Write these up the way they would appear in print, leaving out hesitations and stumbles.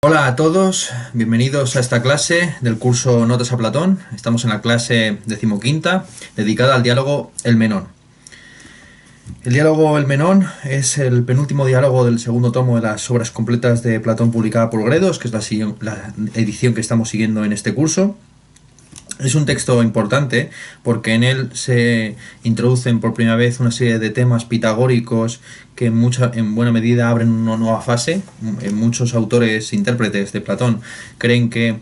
Hola a todos, bienvenidos a esta clase del curso Notas a Platón. Estamos en la clase 15ª, dedicada al diálogo El Menón. El diálogo El Menón es el penúltimo diálogo del segundo tomo de las obras completas de Platón publicada por Gredos, que es la edición que estamos siguiendo en este curso. Es un texto importante porque en él se introducen por primera vez una serie de temas pitagóricos que en buena medida abren una nueva fase. Muchos autores intérpretes de Platón creen que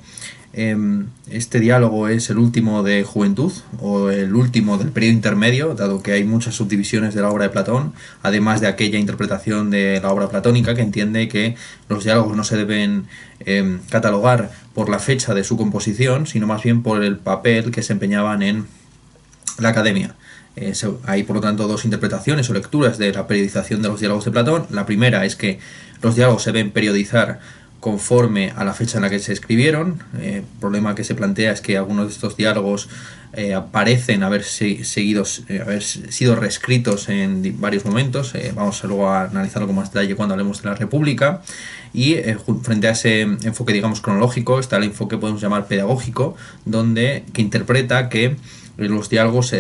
este diálogo es el último de Juventud o el último del periodo intermedio, dado que hay muchas subdivisiones de la obra de Platón, además de aquella interpretación de la obra platónica que entiende que los diálogos no se deben catalogar por la fecha de su composición, sino más bien por el papel que se empeñaban en la academia. Hay por lo tanto dos interpretaciones o lecturas de la periodización de los diálogos de Platón. La primera es que los diálogos se deben periodizar conforme a la fecha en la que se escribieron. El problema que se plantea es que algunos de estos diálogos parecen haber sido reescritos en varios momentos. Vamos luego a analizarlo con más detalle cuando hablemos de la República. Y frente a ese enfoque, digamos, cronológico, está el enfoque que podemos llamar pedagógico, que interpreta que los diálogos,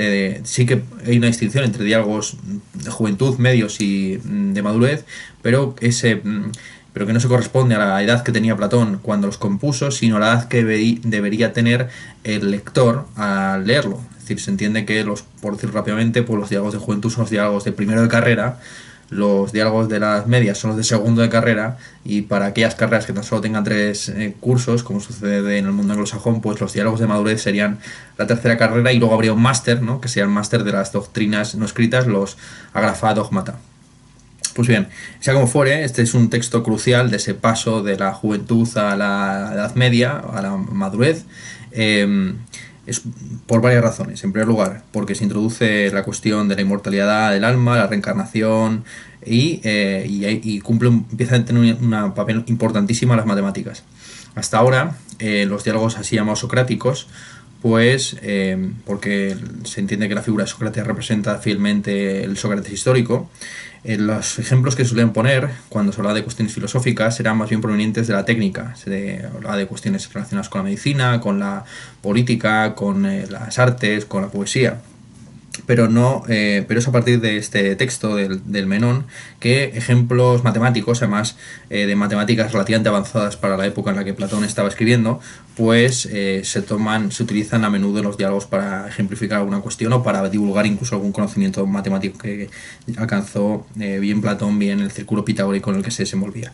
sí que hay una distinción entre diálogos de juventud, medios y de madurez, pero que no se corresponde a la edad que tenía Platón cuando los compuso, sino a la edad que debería tener el lector al leerlo. Es decir, se entiende que, por decirlo rápidamente, pues los diálogos de juventud son los diálogos de primero de carrera, los diálogos de las medias son los de segundo de carrera, y para aquellas carreras que tan solo tengan 3 cursos, como sucede en el mundo anglosajón, pues los diálogos de madurez serían la tercera carrera, y luego habría un máster, ¿no?, que sería el máster de las doctrinas no escritas, los Agrafa Dogmata. Pues bien, sea como fuere, este es un texto crucial de ese paso de la juventud a la edad media, a la madurez. Es por varias razones. En primer lugar, porque se introduce la cuestión de la inmortalidad del alma, la reencarnación, y empieza a tener un papel importantísimo en las matemáticas. Hasta ahora, los diálogos así llamados socráticos, pues porque se entiende que la figura de Sócrates representa fielmente el Sócrates histórico. Los ejemplos que suelen poner cuando se habla de cuestiones filosóficas eran más bien provenientes de la técnica. Se habla de cuestiones relacionadas con la medicina, con la política, con las artes, con la poesía. Pero es a partir de este texto del Menón que ejemplos matemáticos, además de matemáticas relativamente avanzadas para la época en la que Platón estaba escribiendo, pues se utilizan a menudo en los diálogos para ejemplificar alguna cuestión o para divulgar incluso algún conocimiento matemático que alcanzó bien Platón, bien el círculo pitagórico en el que se desenvolvía.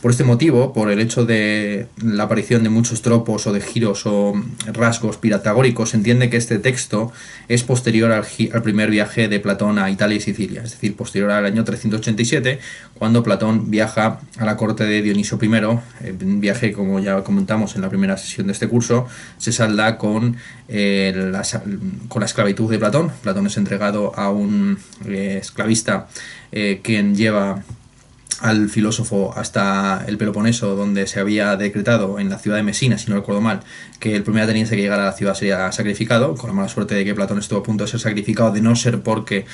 Por este motivo, por el hecho de la aparición de muchos tropos o de giros o rasgos pitagóricos, se entiende que este texto es posterior al primer viaje de Platón a Italia y Sicilia, es decir, posterior al año 387, cuando Platón viaja a la corte de Dionisio I. Un viaje, como ya comentamos en la primera sesión de este curso, se salda con la esclavitud de Platón. Platón es entregado a un esclavista quien lleva al filósofo hasta el Peloponeso, donde se había decretado en la ciudad de Mesina, si no recuerdo mal, que el primer ateniense que llegara a la ciudad sería sacrificado, con la mala suerte de que Platón estuvo a punto de ser sacrificado, de no ser porque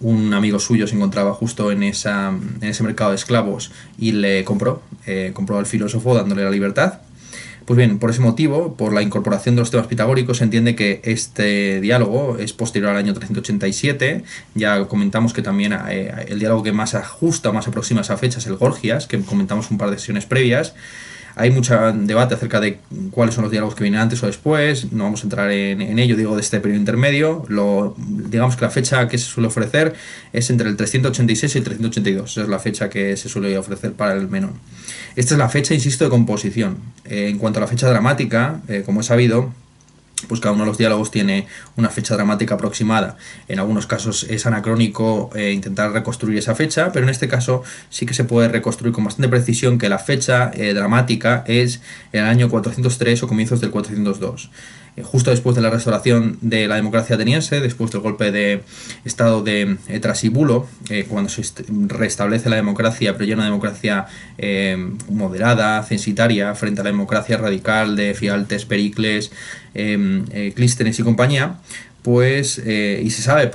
un amigo suyo se encontraba justo en ese mercado de esclavos y le compró al filósofo dándole la libertad. Pues bien, por ese motivo, por la incorporación de los temas pitagóricos, se entiende que este diálogo es posterior al año 387. Ya comentamos que también el diálogo que más ajusta o más aproxima a esa fecha es el Gorgias, que comentamos un par de sesiones previas. Hay mucho debate acerca de cuáles son los diálogos que vienen antes o después. No vamos a entrar en ello, digo, de este periodo intermedio. Digamos que la fecha que se suele ofrecer es entre el 386 y el 382. Esa es la fecha que se suele ofrecer para el Menón. Esta es la fecha, insisto, de composición. En cuanto a la fecha dramática, como he sabido, pues cada uno de los diálogos tiene una fecha dramática aproximada. En algunos casos es anacrónico intentar reconstruir esa fecha, pero en este caso sí que se puede reconstruir con bastante precisión que la fecha dramática es el año 403 o comienzos del 402. Justo después de la restauración de la democracia ateniense, después del golpe de estado de Trasibulo, cuando se restablece la democracia, pero ya una democracia moderada, censitaria, frente a la democracia radical de Fialtes, Pericles, Clístenes y compañía, pues, y se sabe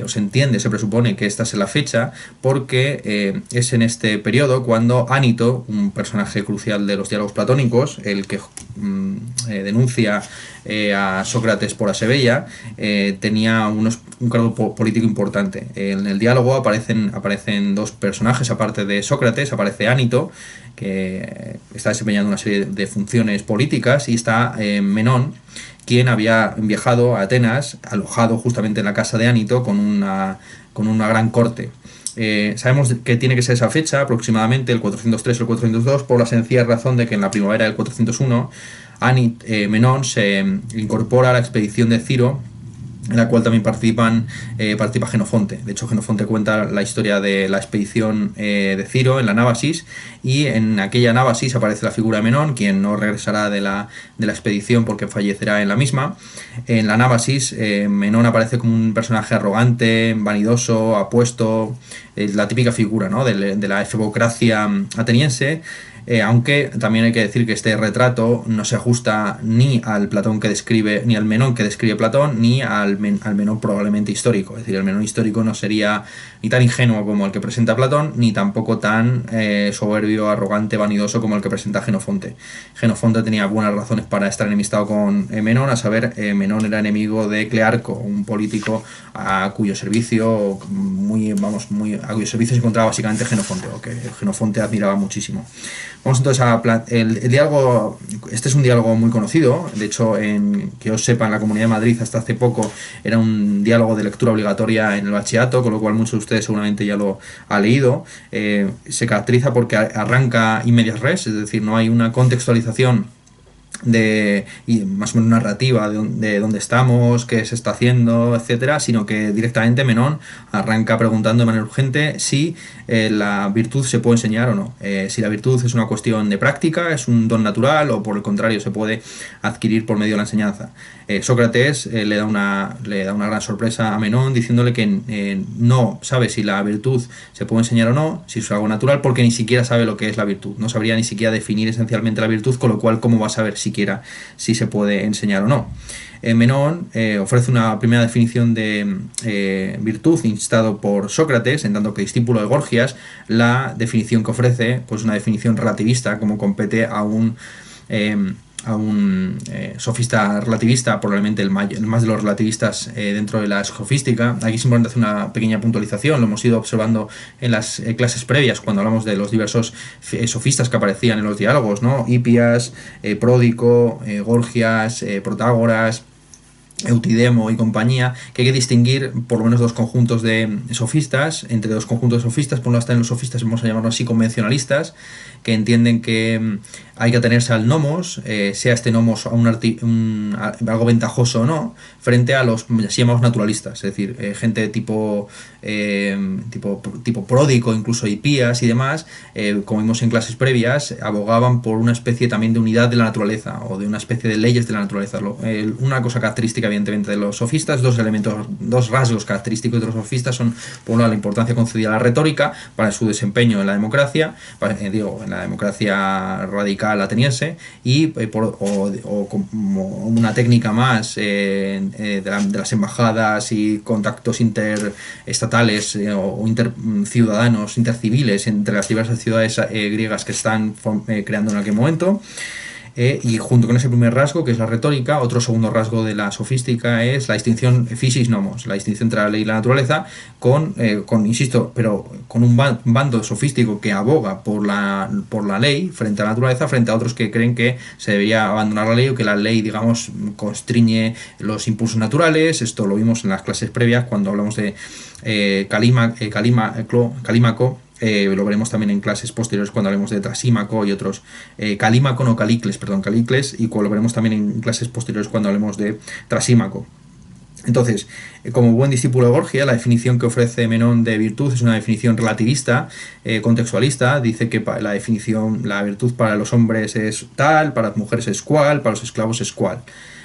o se entiende, se presupone que esta es la fecha, porque es en este periodo cuando Ánito, un personaje crucial de los diálogos platónicos, el que denuncia a Sócrates por Asebella, tenía un cargo político importante. En el diálogo aparecen dos personajes, aparte de Sócrates, aparece Ánito, que está desempeñando una serie de funciones políticas, y está Menón, quien había viajado a Atenas, alojado justamente en la casa de Ánito, con una gran corte. Sabemos que tiene que ser esa fecha, aproximadamente el 403 o el 402, por la sencilla razón de que en la primavera del 401 Menón se incorpora a la expedición de Ciro, en la cual también participa Jenofonte. De hecho, Jenofonte cuenta la historia de la expedición de Ciro en la Nábasis, y en aquella Nábasis aparece la figura de Menón, quien no regresará de la expedición porque fallecerá en la misma. En la Nábasis, Menón aparece como un personaje arrogante, vanidoso, apuesto, la típica figura, ¿no?, de la efebocracia ateniense. Aunque también hay que decir que este retrato no se ajusta ni al Platón que describe, ni al Menón que describe Platón, ni al Menón probablemente histórico. Es decir, el Menón histórico no sería ni tan ingenuo como el que presenta Platón, ni tampoco tan soberbio, arrogante, vanidoso como el que presenta Jenofonte. Jenofonte tenía buenas razones para estar enemistado con Menón, a saber, Menón era enemigo de Clearco, un político a cuyo servicio a cuyo servicio se encontraba básicamente Jenofonte, o que Jenofonte admiraba muchísimo. Vamos entonces el diálogo. Este es un diálogo muy conocido. De hecho, que os sepa, en la Comunidad de Madrid hasta hace poco era un diálogo de lectura obligatoria en el bachillerato, con lo cual muchos de ustedes seguramente ya lo han leído. Se caracteriza porque arranca in medias res, es decir, no hay una contextualización y más o menos narrativa de dónde estamos, qué se está haciendo, etcétera, sino que directamente Menón arranca preguntando de manera urgente si la virtud se puede enseñar o no, si la virtud es una cuestión de práctica, es un don natural, o por el contrario se puede adquirir por medio de la enseñanza. Sócrates le da una gran sorpresa a Menón, diciéndole que no sabe si la virtud se puede enseñar o no, si es algo natural, porque ni siquiera sabe lo que es la virtud, no sabría ni siquiera definir esencialmente la virtud, con lo cual ¿cómo va a saber siquiera si se puede enseñar o no? Menón ofrece una primera definición de virtud instado por Sócrates, en tanto que discípulo de Gorgias. La definición que ofrece, pues una definición relativista, como compete a un sofista relativista, probablemente el más de los relativistas dentro de la sofística. Aquí es importante hacer una pequeña puntualización, lo hemos ido observando en las clases previas cuando hablamos de los diversos sofistas que aparecían en los diálogos, ¿no? Hipias, Pródico, Gorgias, Protágoras, Eutidemo y compañía, que hay que distinguir por lo menos dos conjuntos de sofistas. Entre dos conjuntos de sofistas, por un lado están los sofistas, vamos a llamarlos así, convencionalistas, que entienden que hay que atenerse al nomos, sea este nomos algo ventajoso o no, frente a los así llamados naturalistas, es decir, gente tipo Pródico, incluso Hipías y demás, como vimos en clases previas, abogaban por una especie también de unidad de la naturaleza, o de una especie de leyes de la naturaleza. Una cosa característica evidentemente de los sofistas, dos rasgos característicos de los sofistas son, por un lado, la importancia concedida a la retórica para su desempeño en la democracia, en la democracia radical ateniense, y como una técnica más de las embajadas y contactos interestatales o ciudadanos, interciviles entre las diversas ciudades griegas que están creando en aquel momento. Y junto con ese primer rasgo, que es la retórica, otro segundo rasgo de la sofística es la distinción physis nomos, la distinción entre la ley y la naturaleza, con un bando sofístico que aboga por la ley frente a la naturaleza, frente a otros que creen que se debería abandonar la ley, o que la ley, digamos, constriñe los impulsos naturales. Esto lo vimos en las clases previas cuando hablamos de Calímaco. Lo veremos también en clases posteriores cuando hablemos de Trasímaco y otros, Calicles, y lo veremos también en clases posteriores cuando hablemos de Trasímaco. Entonces, como buen discípulo de Gorgia, la definición que ofrece Menón de virtud es una definición relativista, contextualista. Dice que la virtud para los hombres es tal, para las mujeres es cual, para los esclavos es cual.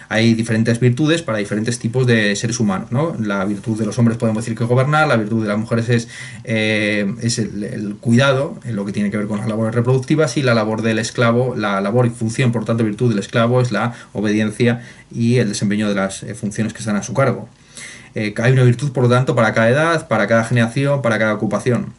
hay diferentes virtudes para diferentes tipos de seres humanos, ¿no? La virtud de los hombres podemos decir que es gobernar, la virtud de las mujeres es el cuidado, en lo que tiene que ver con las labores reproductivas, y la labor del esclavo, la labor y función, por tanto, virtud del esclavo es la obediencia y el desempeño de las funciones que están a su cargo. Hay una virtud, por lo tanto, para cada edad, para cada generación, para cada ocupación.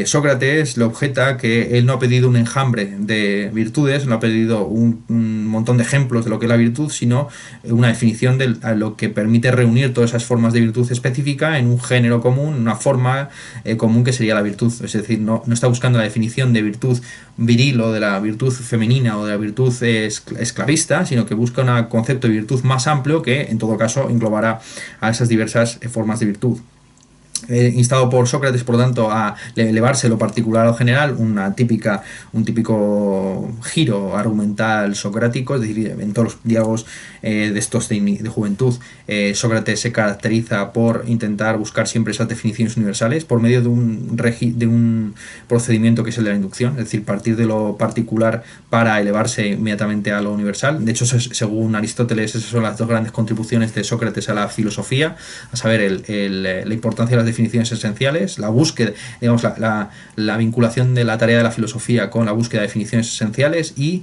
Sócrates le objeta que él no ha pedido un enjambre de virtudes, no ha pedido un montón de ejemplos de lo que es la virtud, sino una definición de lo que permite reunir todas esas formas de virtud específica en un género común, una forma común que sería la virtud. Es decir, no está buscando la definición de virtud viril o de la virtud femenina o de la virtud esclavista, sino que busca un concepto de virtud más amplio que en todo caso englobará a esas diversas formas de virtud. Instado por Sócrates, por lo tanto, a elevarse lo particular a lo general, un típico giro argumental socrático, es decir, en todos los diálogos de estos de juventud, Sócrates se caracteriza por intentar buscar siempre esas definiciones universales por medio de un procedimiento que es el de la inducción, es decir, partir de lo particular para elevarse inmediatamente a lo universal. De hecho, según Aristóteles, esas son las dos grandes contribuciones de Sócrates a la filosofía, a saber, la importancia de las definiciones esenciales, la búsqueda, digamos, la vinculación de la tarea de la filosofía con la búsqueda de definiciones esenciales y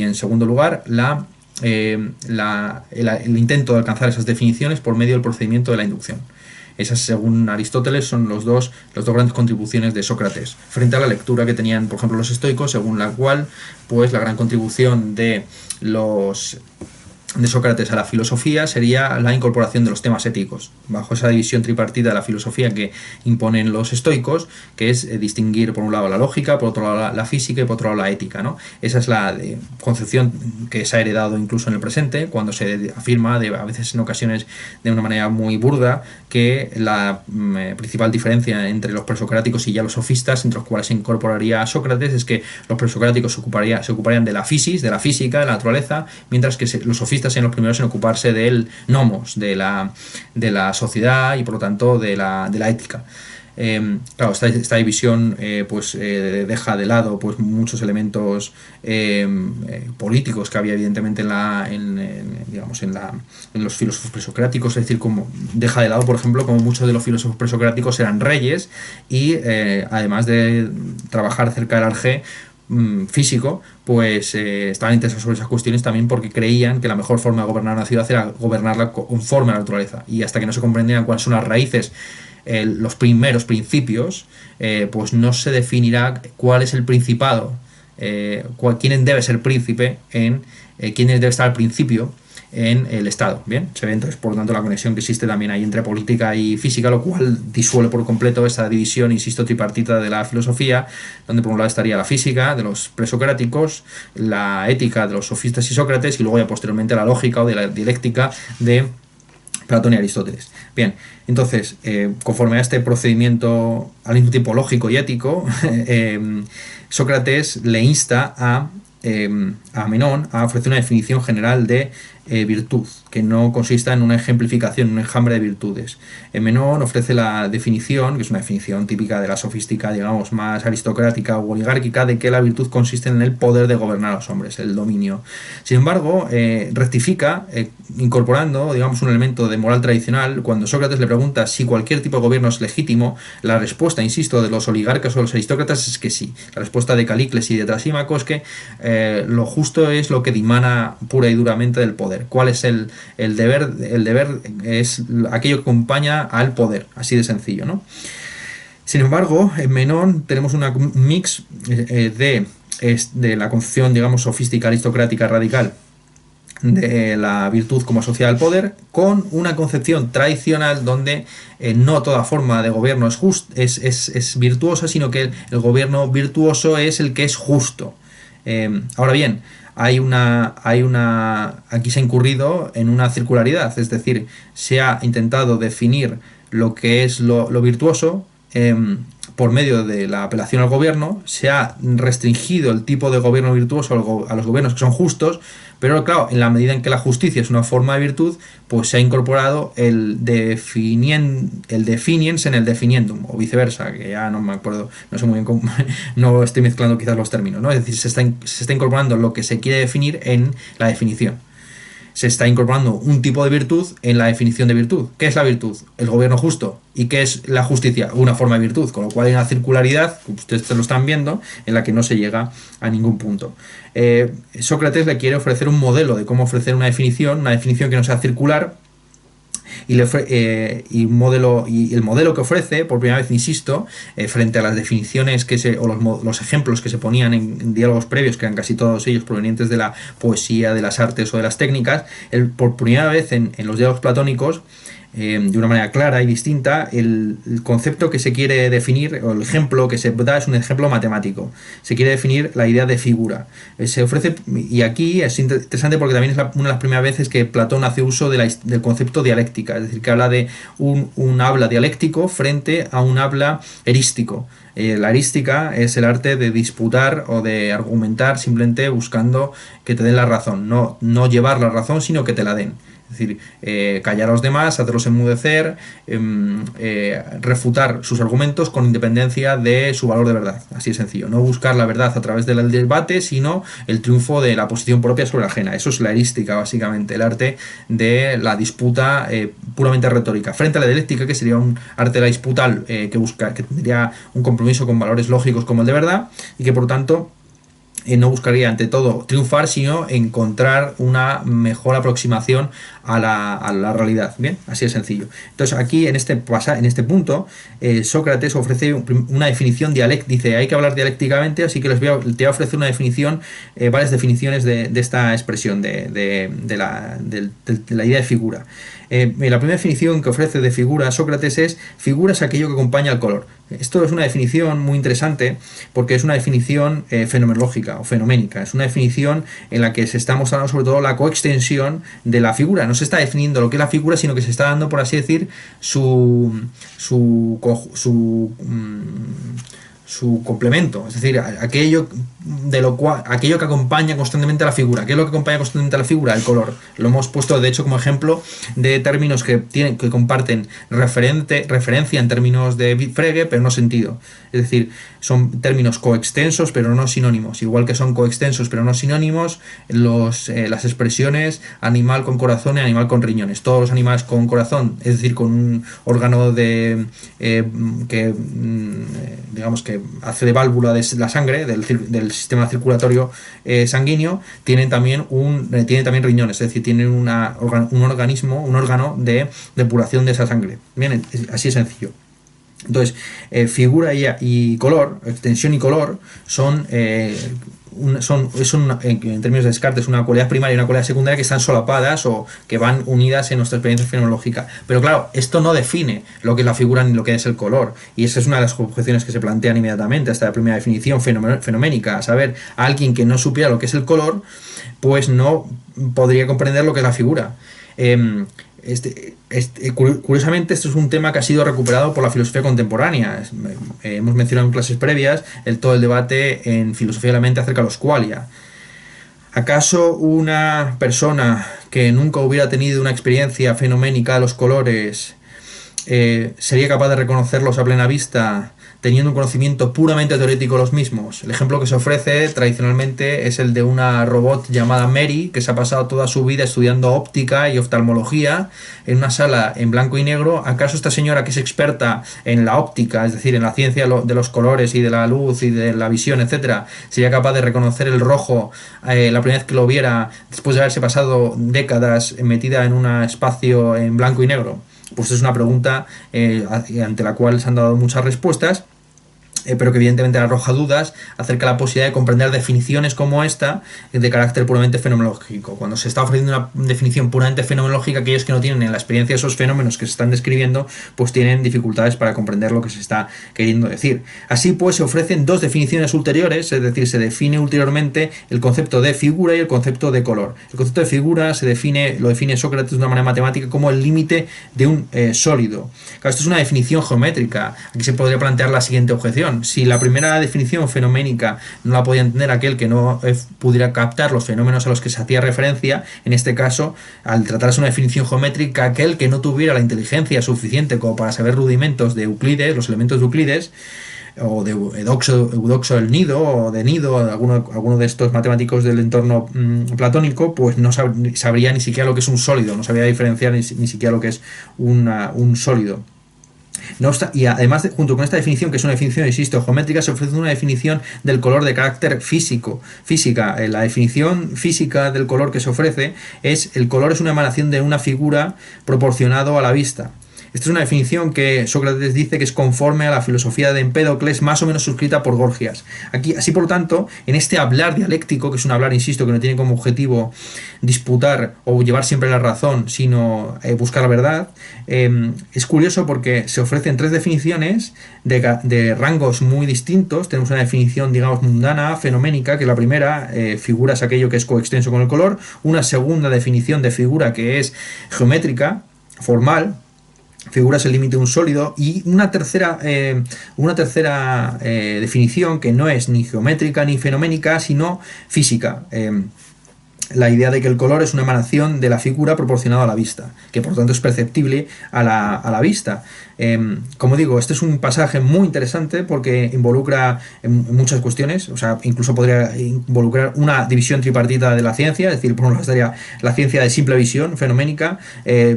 en segundo lugar, el intento de alcanzar esas definiciones por medio del procedimiento de la inducción. Esas, según Aristóteles, son las dos grandes contribuciones de Sócrates, frente a la lectura que tenían, por ejemplo, los estoicos, según la cual, pues, la gran contribución de Sócrates a la filosofía sería la incorporación de los temas éticos, bajo esa división tripartita de la filosofía que imponen los estoicos, que es distinguir por un lado la lógica, por otro lado la física y por otro lado la ética, ¿no? Esa es la concepción que se ha heredado incluso en el presente, cuando se afirma, a veces en ocasiones de una manera muy burda, que la principal diferencia entre los presocráticos y ya los sofistas, entre los cuales se incorporaría a Sócrates, es que los presocráticos se ocuparían de la fisis, de la física, de la naturaleza, mientras que los sofistas sean los primeros en ocuparse del nomos, de la sociedad y por lo tanto de la ética. Claro, esta división deja de lado pues muchos elementos políticos que había evidentemente en los filósofos presocráticos, es decir, como deja de lado, por ejemplo, como muchos de los filósofos presocráticos eran reyes y además de trabajar cerca del arjé físico, pues estaban interesados sobre esas cuestiones también porque creían que la mejor forma de gobernar una ciudad era gobernarla conforme a la naturaleza, y hasta que no se comprendían cuáles son las raíces, los primeros principios, pues no se definirá cuál es el principado, quién debe ser príncipe, quién debe estar al principio en el Estado. Bien, se ve entonces, por lo tanto, la conexión que existe también ahí entre política y física, lo cual disuelve por completo esa división, insisto, tripartita de la filosofía, donde por un lado estaría la física de los presocráticos, la ética de los sofistas y Sócrates, y luego ya posteriormente la lógica o de la dialéctica de Platón y Aristóteles. Bien, entonces, conforme a este procedimiento al mismo tiempo lógico y ético, Sócrates le insta a Menón a ofrecer una definición general de virtud, que no consista en una ejemplificación, un enjambre de virtudes. Menón ofrece la definición, que es una definición típica de la sofística, digamos, más aristocrática o oligárquica, de que la virtud consiste en el poder de gobernar a los hombres, el dominio. Sin embargo, rectifica, incorporando, digamos, un elemento de moral tradicional. Cuando Sócrates le pregunta si cualquier tipo de gobierno es legítimo, la respuesta, insisto, de los oligarcas o los aristócratas es que sí. La respuesta de Calícles y de Trasímaco es que lo justo es lo que dimana pura y duramente del poder. ¿Cuál es el deber? El deber es aquello que acompaña al poder, así de sencillo, ¿no? Sin embargo, en Menón tenemos un mix de la concepción, digamos, sofística, aristocrática, radical de la virtud como asociada al poder, con una concepción tradicional donde no toda forma de gobierno es virtuosa, sino que el gobierno virtuoso es el que es justo. Ahora bien, aquí se ha incurrido en una circularidad, es decir, se ha intentado definir lo que es lo virtuoso por medio de la apelación al gobierno, se ha restringido el tipo de gobierno virtuoso a los gobiernos que son justos, pero claro, en la medida en que la justicia es una forma de virtud, pues se ha incorporado el definiens en el definiendum, o viceversa, que ya no me acuerdo, no sé muy bien cómo, no estoy mezclando quizás los términos, ¿no? Es decir, se está incorporando lo que se quiere definir en la definición. se está incorporando un tipo de virtud en la definición de virtud. ¿Qué es la virtud? El gobierno justo. ¿Y qué es la justicia? Una forma de virtud, con lo cual hay una circularidad, como ustedes lo están viendo, en la que no se llega a ningún punto. Sócrates le quiere ofrecer un modelo de cómo ofrecer una definición que no sea circular, y el modelo que ofrece, por primera vez, insisto, frente a las definiciones o los ejemplos que se ponían en diálogos previos, que eran casi todos ellos provenientes de la poesía, de las artes o de las técnicas, por primera vez en los diálogos platónicos, de una manera clara y distinta, el concepto que se quiere definir, o el ejemplo que se da, es un ejemplo matemático. Se quiere definir la idea de figura. Se ofrece, y aquí es interesante porque también es una de las primeras veces que Platón hace uso del concepto dialéctica, es decir, que habla de un habla dialéctico frente a un habla erístico. La erística es el arte de disputar o de argumentar simplemente buscando que te den la razón, no llevar la razón, sino que te la den. Es decir, callar a los demás, hacerlos enmudecer, refutar sus argumentos con independencia de su valor de verdad. Así de sencillo. No buscar la verdad a través del debate, sino el triunfo de la posición propia sobre la ajena. Eso es la erística, básicamente, el arte de la disputa puramente retórica. Frente a la dialéctica, que sería un arte de la disputa que tendría un compromiso con valores lógicos como el de verdad, y que por lo tanto no buscaría ante todo triunfar, sino encontrar una mejor aproximación a la realidad. Bien, así de sencillo. Entonces aquí en este punto Sócrates ofrece una definición dialéctica. Dice, hay que hablar dialécticamente, así que te voy a ofrecer una definición, varias definiciones de esta expresión de la idea de figura. La primera definición que ofrece de figura Sócrates es: figura es aquello que acompaña al color. Esto es una definición muy interesante porque es una definición fenomenológica o fenoménica. Es una definición en la que se está mostrando sobre todo la coextensión de la figura. No se está definiendo lo que es la figura, sino que se está dando, por así decir, su complemento, es decir, aquello que acompaña constantemente a la figura. ¿Qué es lo que acompaña constantemente a la figura? El color. Lo hemos puesto de hecho como ejemplo de términos que comparten referencia en términos de Frege, pero no sentido. Es decir, son términos coextensos pero no sinónimos. Igual que son coextensos pero no sinónimos las expresiones animal con corazón y animal con riñones. Todos los animales con corazón, es decir, con un órgano digamos que hace de válvula de la sangre, del sistema circulatorio sanguíneo, tienen también riñones, es decir, tienen un órgano de depuración de esa sangre. Bien, así es sencillo. Entonces, figura y color, extensión y color, son en términos de Descartes, una cualidad primaria y una cualidad secundaria que están solapadas o que van unidas en nuestra experiencia fenomenológica. Pero claro, esto no define lo que es la figura ni lo que es el color. Y esa es una de las objeciones que se plantean inmediatamente hasta la primera definición fenoménica. A saber, alguien que no supiera lo que es el color, pues no podría comprender lo que es la figura. Curiosamente, esto es un tema que ha sido recuperado por la filosofía contemporánea. Hemos mencionado en clases previas todo el debate en filosofía de la mente acerca de los qualia. ¿Acaso una persona que nunca hubiera tenido una experiencia fenoménica de los colores sería capaz de reconocerlos a plena vista, teniendo un conocimiento puramente teórico de los mismos? El ejemplo que se ofrece tradicionalmente es el de una robot llamada Mary, que se ha pasado toda su vida estudiando óptica y oftalmología en una sala en blanco y negro. ¿Acaso esta señora, que es experta en la óptica, es decir, en la ciencia de los colores y de la luz y de la visión, etcétera, sería capaz de reconocer el rojo la primera vez que lo viera, después de haberse pasado décadas metida en un espacio en blanco y negro? Pues es una pregunta ante la cual se han dado muchas respuestas, pero que evidentemente arroja dudas acerca de la posibilidad de comprender definiciones como esta de carácter puramente fenomenológico. Cuando se está ofreciendo una definición puramente fenomenológica, aquellos que no tienen en la experiencia esos fenómenos que se están describiendo, pues tienen dificultades para comprender lo que se está queriendo decir. Así pues, se ofrecen dos definiciones ulteriores, es decir, se define ulteriormente el concepto de figura y el concepto de color. El concepto de figura lo define Sócrates de una manera matemática como el límite de un sólido. Claro, esto es una definición geométrica. Aquí se podría plantear la siguiente objeción: si la primera definición fenoménica no la podía entender aquel que no pudiera captar los fenómenos a los que se hacía referencia, en este caso, al tratarse una definición geométrica, aquel que no tuviera la inteligencia suficiente como para saber rudimentos de Euclides, los elementos de Euclides, o de Eudoxo del Nido, o de Nido, alguno de estos matemáticos del entorno platónico, pues no sabría ni siquiera lo que es un sólido, no sabría diferenciar ni siquiera lo que es un sólido. No y además, junto con esta definición, que es una definición, insisto, geométrica, se ofrece una definición del color de carácter física. La definición física del color que se ofrece es: el color es una emanación de una figura proporcionado a la vista. Esta es una definición que Sócrates dice que es conforme a la filosofía de Empédocles, más o menos suscrita por Gorgias. Aquí, así por lo tanto, en este hablar dialéctico, que es un hablar, insisto, que no tiene como objetivo disputar o llevar siempre la razón, sino buscar la verdad, es curioso porque se ofrecen tres definiciones de rangos muy distintos. Tenemos una definición, digamos, mundana, fenoménica, que la primera, figura es aquello que es coextenso con el color; una segunda definición de figura, que es geométrica, formal, figura es el límite de un sólido; y una tercera definición, que no es ni geométrica ni fenoménica, sino física. La idea de que el color es una emanación de la figura proporcionada a la vista, que por tanto es perceptible a la vista. Como digo, este es un pasaje muy interesante porque involucra muchas cuestiones. O sea, incluso podría involucrar una división tripartita de la ciencia, es decir, por un lado estaría la ciencia de simple visión, fenoménica;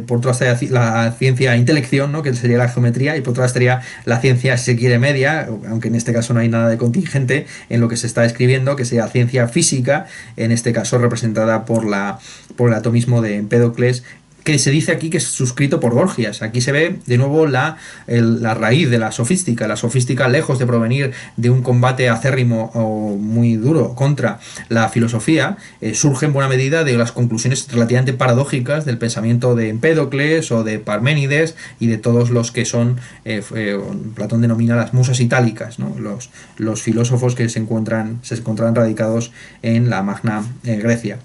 por otro lado estaría la ciencia de intelección, ¿no?, que sería la geometría; y por otro lado estaría la ciencia, si se quiere, media, aunque en este caso no hay nada de contingente en lo que se está escribiendo, que sería ciencia física, en este caso representada por el atomismo de Empédocles, que se dice aquí que es suscrito por Gorgias. Aquí se ve de nuevo la raíz de la sofística. La sofística, lejos de provenir de un combate acérrimo o muy duro contra la filosofía, surge en buena medida de las conclusiones relativamente paradójicas del pensamiento de Empédocles o de Parménides y de todos los que son, Platón denomina las musas itálicas, ¿no?, los filósofos que se encontraban radicados en la Magna Grecia.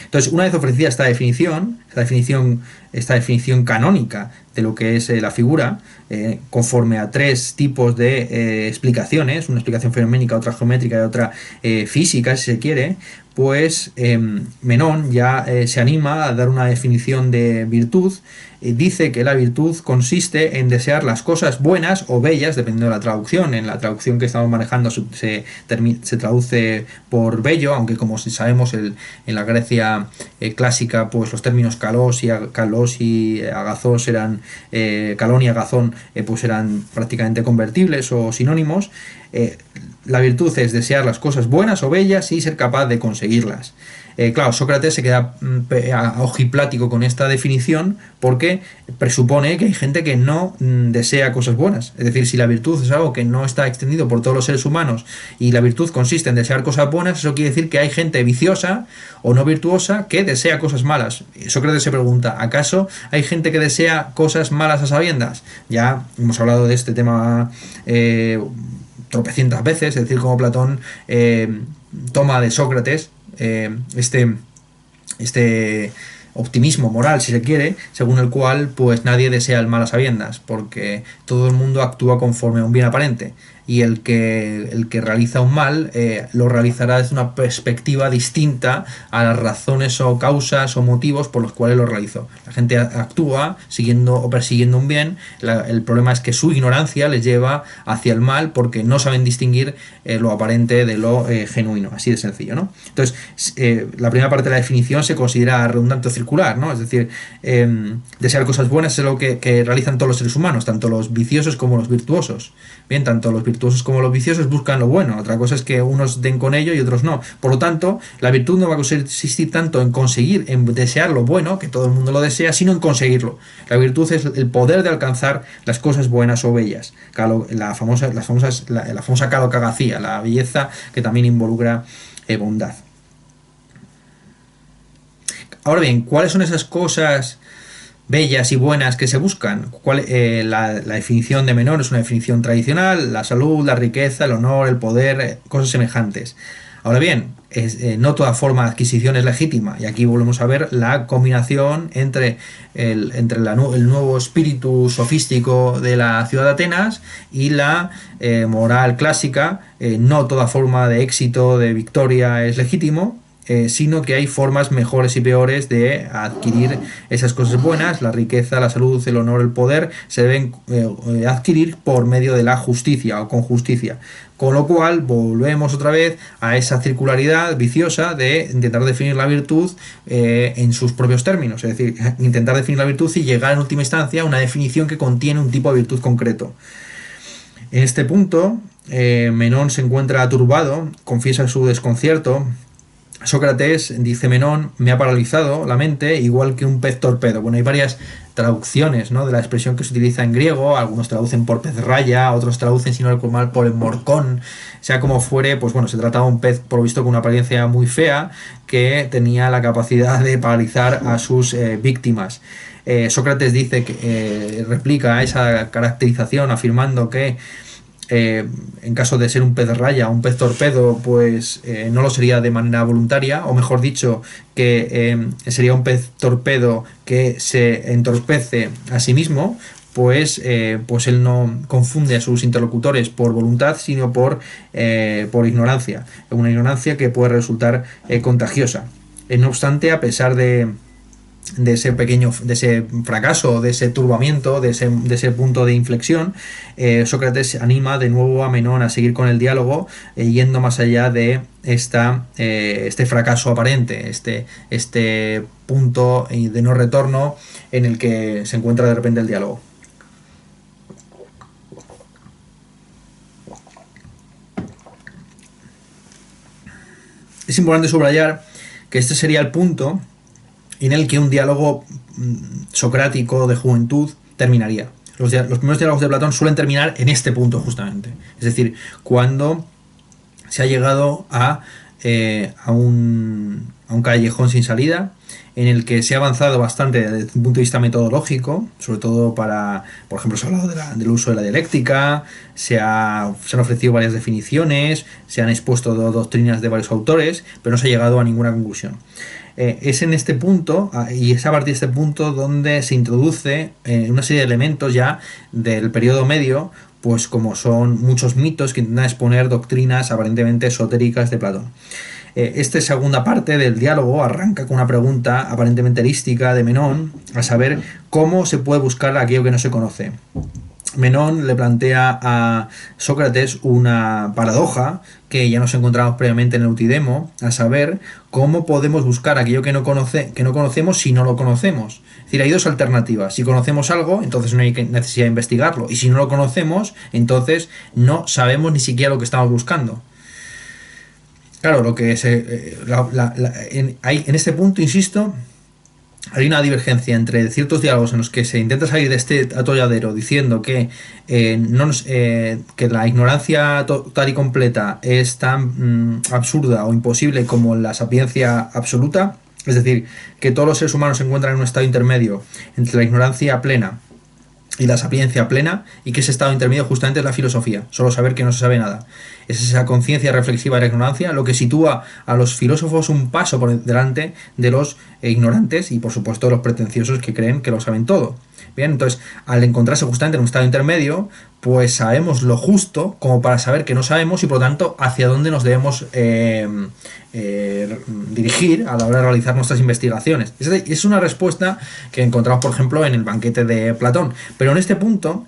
Entonces, una vez ofrecida esta definición canónica de lo que es la figura, conforme a tres tipos de explicaciones, una explicación fenoménica, otra geométrica y otra física, si se quiere, pues Menón ya se anima a dar una definición de virtud. Dice que la virtud consiste en desear las cosas buenas o bellas, dependiendo de la traducción. En la traducción que estamos manejando se traduce por bello, aunque, como sabemos, en la Grecia clásica, pues los términos kalos y agazos eran, calón y agazón, pues eran prácticamente convertibles o sinónimos. La virtud es desear las cosas buenas o bellas y ser capaz de conseguirlas. Claro, Sócrates se queda ojiplático con esta definición porque presupone que hay gente que no desea cosas buenas. Es decir, si la virtud es algo que no está extendido por todos los seres humanos y la virtud consiste en desear cosas buenas, eso quiere decir que hay gente viciosa o no virtuosa que desea cosas malas. Sócrates se pregunta: ¿acaso hay gente que desea cosas malas a sabiendas? Ya hemos hablado de este tema tropecientas veces, es decir, como Platón toma de Sócrates este optimismo moral, si se quiere, según el cual pues nadie desea el mal a sabiendas, porque todo el mundo actúa conforme a un bien aparente, y el que realiza un mal lo realizará desde una perspectiva distinta a las razones o causas o motivos por los cuales lo realizó. La gente actúa siguiendo o persiguiendo un bien. El problema es que su ignorancia les lleva hacia el mal porque no saben distinguir lo aparente de lo genuino, así de sencillo, ¿no? Entonces, la primera parte de la definición se considera redundante o circular, ¿no? Es decir, desear cosas buenas es lo que realizan todos los seres humanos, tanto los viciosos como los virtuosos. Bien, tanto los virtuosos como los viciosos buscan lo bueno. Otra cosa es que unos den con ello y otros no. Por lo tanto, la virtud no va a consistir tanto en conseguir, en desear lo bueno, que todo el mundo lo desea, sino en conseguirlo. La virtud es el poder de alcanzar las cosas buenas o bellas. La famosa calocagacía, la belleza que también involucra bondad. Ahora bien, ¿cuáles son esas cosas bellas y buenas que se buscan? La definición de Menón es una definición tradicional: la salud, la riqueza, el honor, el poder, cosas semejantes. Ahora bien, no toda forma de adquisición es legítima, y aquí volvemos a ver la combinación entre el nuevo espíritu sofístico de la ciudad de Atenas y la moral clásica. No toda forma de éxito, de victoria, es legítimo. sino que hay formas mejores y peores de adquirir esas cosas buenas. La riqueza, la salud, el honor, el poder se deben adquirir por medio de la justicia o con justicia. Con lo cual volvemos otra vez a esa circularidad viciosa de intentar definir la virtud en sus propios términos, es decir, intentar definir la virtud y llegar en última instancia a una definición que contiene un tipo de virtud concreto. En este punto, Menón se encuentra turbado, confiesa su desconcierto. Sócrates, dice Menón, me ha paralizado la mente igual que un pez torpedo. Bueno, hay varias traducciones, ¿no?, de la expresión que se utiliza en griego. Algunos traducen por pez raya, otros traducen, si no recuerdo mal, por el morcón. Sea como fuere, pues bueno, se trataba de un pez por lo visto con una apariencia muy fea que tenía la capacidad de paralizar a sus víctimas. Sócrates dice que replica esa caracterización afirmando que en caso de ser un pez raya o un pez torpedo, pues no lo sería de manera voluntaria, o mejor dicho, que sería un pez torpedo que se entorpece a sí mismo, pues él no confunde a sus interlocutores por voluntad, sino por ignorancia, una ignorancia que puede resultar contagiosa. No obstante, a pesar de ese fracaso, de ese turbamiento, de ese punto de inflexión, Sócrates anima de nuevo a Menón a seguir con el diálogo, yendo más allá de este fracaso aparente, este punto de no retorno en el que se encuentra de repente el diálogo. Es importante subrayar que este sería el punto en el que un diálogo socrático de juventud terminaría. Los primeros diálogos de Platón suelen terminar en este punto justamente. Es decir, cuando se ha llegado a un callejón sin salida, en el que se ha avanzado bastante desde un punto de vista metodológico, sobre todo por ejemplo, se ha hablado del uso de la dialéctica, se han ofrecido varias definiciones, se han expuesto doctrinas de varios autores, pero no se ha llegado a ninguna conclusión. Es en este punto, y es a partir de este punto, donde se introduce una serie de elementos ya del periodo medio, pues como son muchos mitos que intentan exponer doctrinas aparentemente esotéricas de Platón. Esta segunda parte del diálogo arranca con una pregunta aparentemente erística de Menón, a saber cómo se puede buscar aquello que no se conoce. Menón le plantea a Sócrates una paradoja que ya nos encontramos previamente en el Eutidemo, a saber cómo podemos buscar aquello que no conocemos si no lo conocemos. Es decir, hay dos alternativas. Si conocemos algo, entonces no hay necesidad de investigarlo. Y si no lo conocemos, entonces no sabemos ni siquiera lo que estamos buscando. Claro, lo que en este punto, insisto, hay una divergencia entre ciertos diálogos en los que se intenta salir de este atolladero diciendo que la ignorancia total y completa es tan absurda o imposible como la sapiencia absoluta, es decir, que todos los seres humanos se encuentran en un estado intermedio entre la ignorancia plena y la sapiencia plena, y que ese estado intermedio justamente es la filosofía, solo saber que no se sabe nada. Es esa conciencia reflexiva de la ignorancia lo que sitúa a los filósofos un paso por delante de los ignorantes y por supuesto de los pretenciosos que creen que lo saben todo. Bien, entonces al encontrarse justamente en un estado intermedio, pues sabemos lo justo como para saber que no sabemos y por lo tanto hacia dónde nos debemos dirigir a la hora de realizar nuestras investigaciones. Es una respuesta que encontramos, por ejemplo, en el banquete de Platón. Pero en este punto,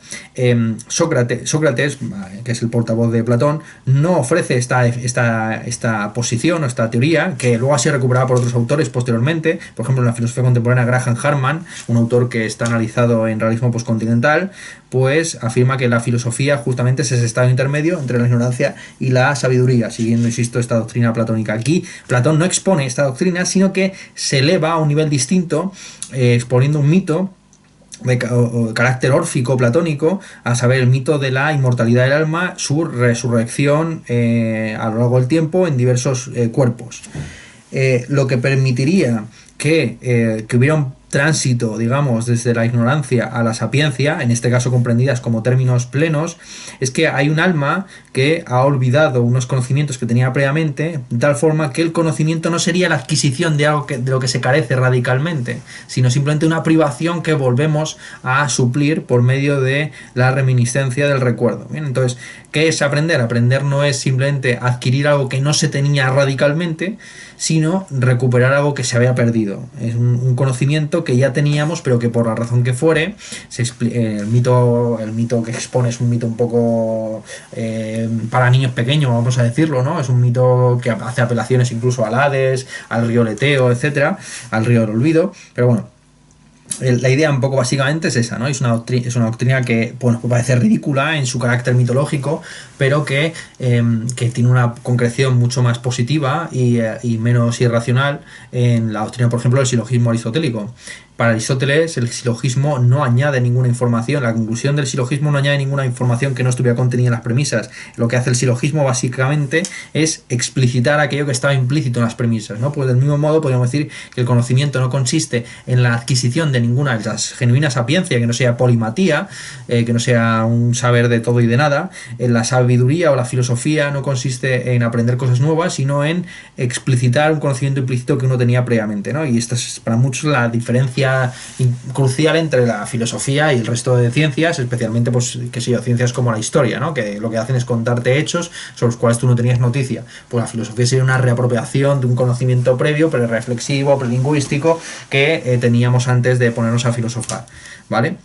Sócrates, que es el portavoz de Platón, no ofrece esta posición o esta teoría, que luego ha sido recuperada por otros autores posteriormente. Por ejemplo, en la filosofía contemporánea, Graham Harman, un autor que está analizado en realismo postcontinental, pues afirma que la filosofía justamente es ese estado intermedio entre la ignorancia y la sabiduría, siguiendo, insisto, esta doctrina platónica. Aquí Platón no expone esta doctrina, sino que se eleva a un nivel distinto, exponiendo un mito de carácter órfico platónico, a saber, el mito de la inmortalidad del alma, su resurrección a lo largo del tiempo en diversos cuerpos. Lo que permitiría que hubiera un tránsito, digamos, desde la ignorancia a la sapiencia, en este caso comprendidas como términos plenos, es que hay un alma que ha olvidado unos conocimientos que tenía previamente, de tal forma que el conocimiento no sería la adquisición de algo de lo que se carece radicalmente, sino simplemente una privación que volvemos a suplir por medio de la reminiscencia del recuerdo. Bien, entonces, ¿qué es aprender? Aprender no es simplemente adquirir algo que no se tenía radicalmente, sino recuperar algo que se había perdido. Es un conocimiento que ya teníamos, pero que por la razón que fuere, el mito que expone es un mito un poco para niños pequeños, vamos a decirlo, ¿no? Es un mito que hace apelaciones incluso al Hades, al río Leteo, etcétera, al río del olvido, pero bueno. La idea un poco básicamente es esa, ¿no? Es una doctrina que, bueno, puede parecer ridícula en su carácter mitológico, pero que tiene una concreción mucho más positiva y menos irracional en la doctrina, por ejemplo, del silogismo aristotélico. Para Aristóteles, el silogismo no añade ninguna información, la conclusión del silogismo no añade ninguna información que no estuviera contenida en las premisas. Lo que hace el silogismo básicamente es explicitar aquello que estaba implícito en las premisas, ¿no? Pues del mismo modo podríamos decir que el conocimiento no consiste en la adquisición de ninguna de las genuina sapiencia, que no sea polimatía, que no sea un saber de todo y de nada. En la sabiduría o la filosofía no consiste en aprender cosas nuevas, sino en explicitar un conocimiento implícito que uno tenía previamente, ¿no? Y esta es para muchos la diferencia crucial entre la filosofía y el resto de ciencias, especialmente, pues, qué sé yo, ciencias como la historia, ¿no? Que lo que hacen es contarte hechos sobre los cuales tú no tenías noticia. Pues la filosofía sería una reapropiación de un conocimiento previo, prereflexivo, prelingüístico, que teníamos antes de ponernos a filosofar, ¿vale?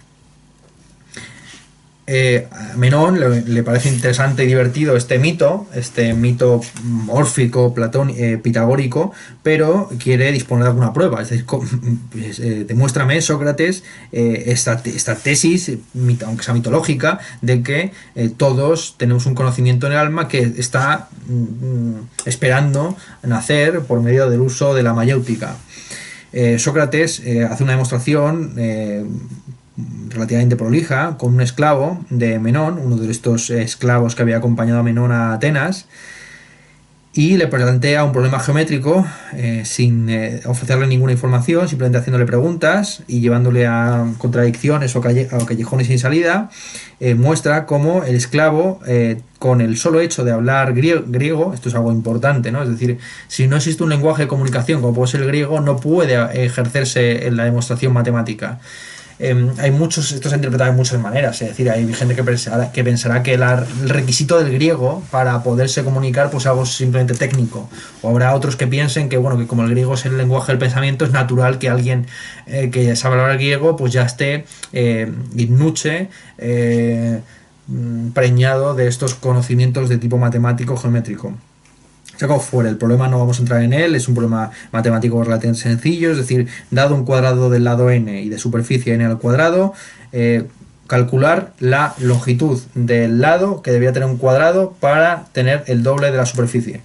A Menón le parece interesante y divertido este mito órfico, pitagórico, pero quiere disponer de alguna prueba. Es decir, demuéstrame, Sócrates, esta tesis, aunque sea mitológica, de que todos tenemos un conocimiento en el alma que está esperando nacer por medio del uso de la mayéutica. Sócrates hace una demostración relativamente prolija con un esclavo de Menón, uno de estos esclavos que había acompañado a Menón a Atenas, y le plantea un problema geométrico sin ofrecerle ninguna información, simplemente haciéndole preguntas y llevándole a contradicciones o a callejones sin salida. Muestra cómo el esclavo, con el solo hecho de hablar griego, esto es algo importante, ¿no? Es decir, si no existe un lenguaje de comunicación como puede ser el griego, no puede ejercerse en la demostración matemática. Hay muchos, esto se ha interpretado de muchas maneras, es decir, hay gente que pensará que el requisito del griego para poderse comunicar pues algo simplemente técnico, o habrá otros que piensen que, bueno, que como el griego es el lenguaje del pensamiento, es natural que alguien que sabe hablar griego pues ya esté in nuce preñado de estos conocimientos de tipo matemático geométrico. Sea como fuera, el problema no vamos a entrar en él, es un problema matemático relativamente sencillo, es decir, dado un cuadrado del lado n y de superficie n al cuadrado, calcular la longitud del lado que debía tener un cuadrado para tener el doble de la superficie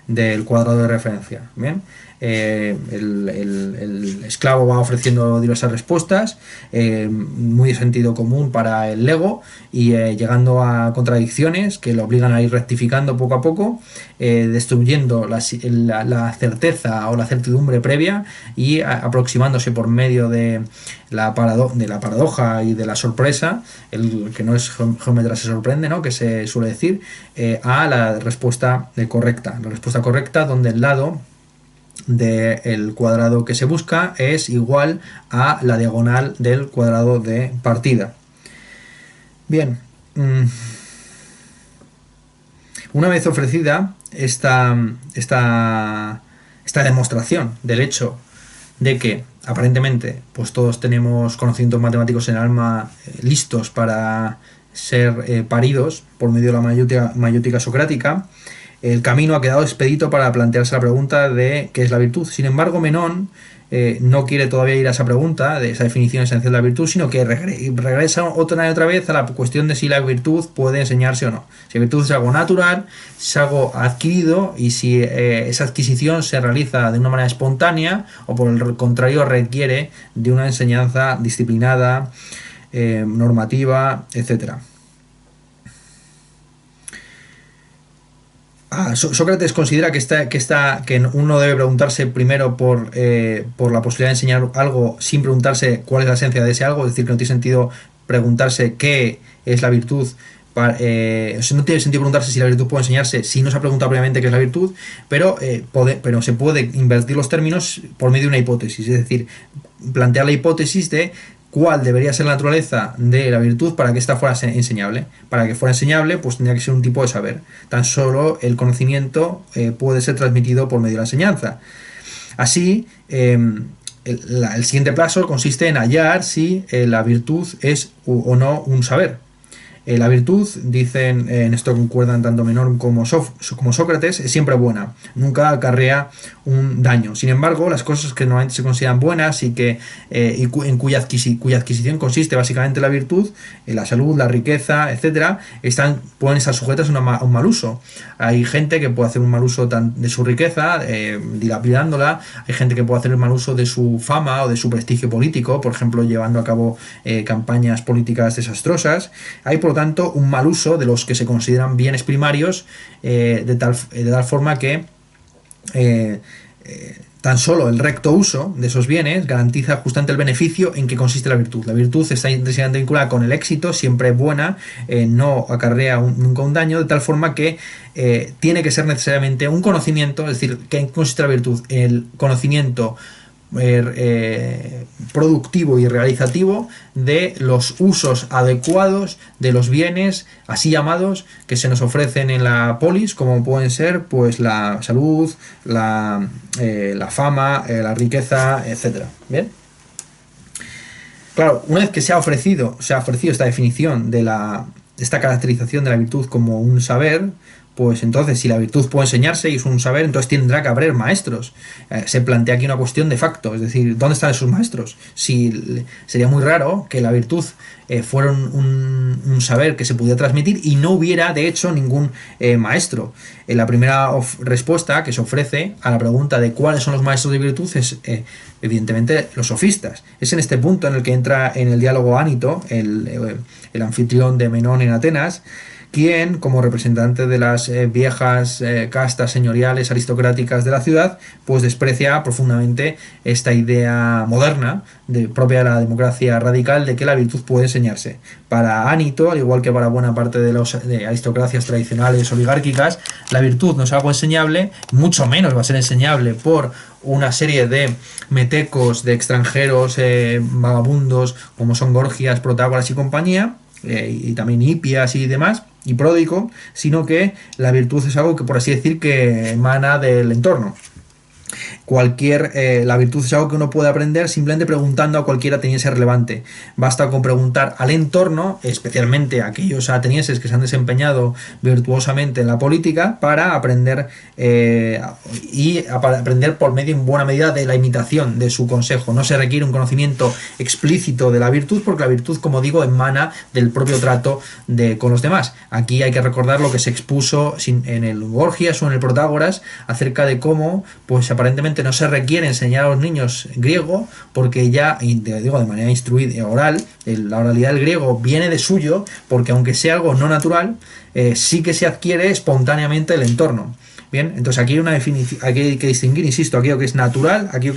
del cuadrado de referencia. Bien, el esclavo va ofreciendo diversas respuestas, muy de sentido común para el ego, y llegando a contradicciones que lo obligan a ir rectificando poco a poco, destruyendo la certeza o la certidumbre previa y aproximándose por medio de la paradoja y de la sorpresa, el que no es geómetra se sorprende, ¿no?, que se suele decir, a la respuesta correcta. La respuesta correcta donde el lado del cuadrado que se busca es igual a la diagonal del cuadrado de partida. Bien, una vez ofrecida esta demostración del hecho de que aparentemente pues todos tenemos conocimientos matemáticos en el alma listos para ser paridos por medio de la mayéutica socrática, el camino ha quedado expedito para plantearse la pregunta de qué es la virtud. Sin embargo, Menón no quiere todavía ir a esa pregunta, de esa definición esencial de la virtud, sino que regresa otra vez a la cuestión de si la virtud puede enseñarse o no. Si la virtud es algo natural, si es algo adquirido, y si esa adquisición se realiza de una manera espontánea o por el contrario requiere de una enseñanza disciplinada, normativa, etcétera. Sócrates considera que uno debe preguntarse primero por la posibilidad de enseñar algo sin preguntarse cuál es la esencia de ese algo, es decir, que no tiene sentido preguntarse qué es la virtud. O sea, no tiene sentido preguntarse si la virtud puede enseñarse si no se ha preguntado previamente qué es la virtud, pero se puede invertir los términos por medio de una hipótesis, es decir, plantear la hipótesis de cuál debería ser la naturaleza de la virtud para que ésta fuera enseñable. Para que fuera enseñable, pues tendría que ser un tipo de saber. Tan solo el conocimiento puede ser transmitido por medio de la enseñanza. Así, el siguiente paso consiste en hallar si la virtud es o no un saber. La virtud, dicen, en esto concuerdan tanto Menón como Sócrates, es siempre buena, nunca acarrea un daño. Sin embargo, las cosas que normalmente se consideran buenas y en cuya adquisición consiste básicamente la virtud, la salud, la riqueza, etcétera, pueden estar sujetas a un mal uso. Hay gente que puede hacer un mal uso de su riqueza, dilapidándola. Hay gente que puede hacer un mal uso de su fama o de su prestigio político, por ejemplo, llevando a cabo campañas políticas desastrosas. Hay, por tanto, un mal uso de los que se consideran bienes primarios, de tal forma que tan solo el recto uso de esos bienes garantiza justamente el beneficio en que consiste la virtud. La virtud está intrínsecamente vinculada con el éxito, siempre buena, no acarrea nunca un daño, de tal forma que tiene que ser necesariamente un conocimiento, es decir, ¿qué consiste la virtud? El conocimiento productivo y realizativo de los usos adecuados de los bienes así llamados que se nos ofrecen en la polis, como pueden ser pues la salud, la fama, la riqueza, etcétera. Bien, claro, una vez que se ha ofrecido esta definición de esta caracterización de la virtud como un saber, pues entonces si la virtud puede enseñarse y es un saber, entonces tendrá que haber maestros. Se plantea aquí una cuestión de facto, es decir, ¿dónde están esos maestros? Sería muy raro que la virtud fuera un saber que se pudiera transmitir y no hubiera, de hecho, ningún maestro. La primera respuesta que se ofrece a la pregunta de cuáles son los maestros de virtud es, evidentemente, los sofistas. Es en este punto en el que entra en el diálogo Ánito, el anfitrión de Menón en Atenas, quien, como representante de las viejas castas señoriales aristocráticas de la ciudad, pues desprecia profundamente esta idea moderna, propia de la democracia radical, de que la virtud puede enseñarse. Para Ánito, al igual que para buena parte de aristocracias tradicionales oligárquicas, la virtud no es algo enseñable, mucho menos va a ser enseñable por una serie de metecos, de extranjeros vagabundos, como son Gorgias, Protágoras y compañía, y también Hipias y demás, y Pródico, sino que la virtud es algo que, por así decir, que emana del entorno. La virtud es algo que uno puede aprender simplemente preguntando a cualquier ateniense relevante. Basta con preguntar al entorno, especialmente a aquellos atenienses que se han desempeñado virtuosamente en la política, para aprender para aprender por medio, en buena medida, de la imitación de su consejo. No se requiere un conocimiento explícito de la virtud, porque la virtud, como digo, emana del propio trato con los demás. Aquí hay que recordar lo que se expuso en el Gorgias o en el Protágoras acerca de cómo, pues aparentemente no se requiere enseñar a los niños griego, porque ya, digo, de manera instruida, oral, la oralidad del griego viene de suyo, porque aunque sea algo no natural, sí que se adquiere espontáneamente del entorno. Bien, entonces aquí hay una definición, aquí hay que distinguir, insisto, aquello que es natural, de aquello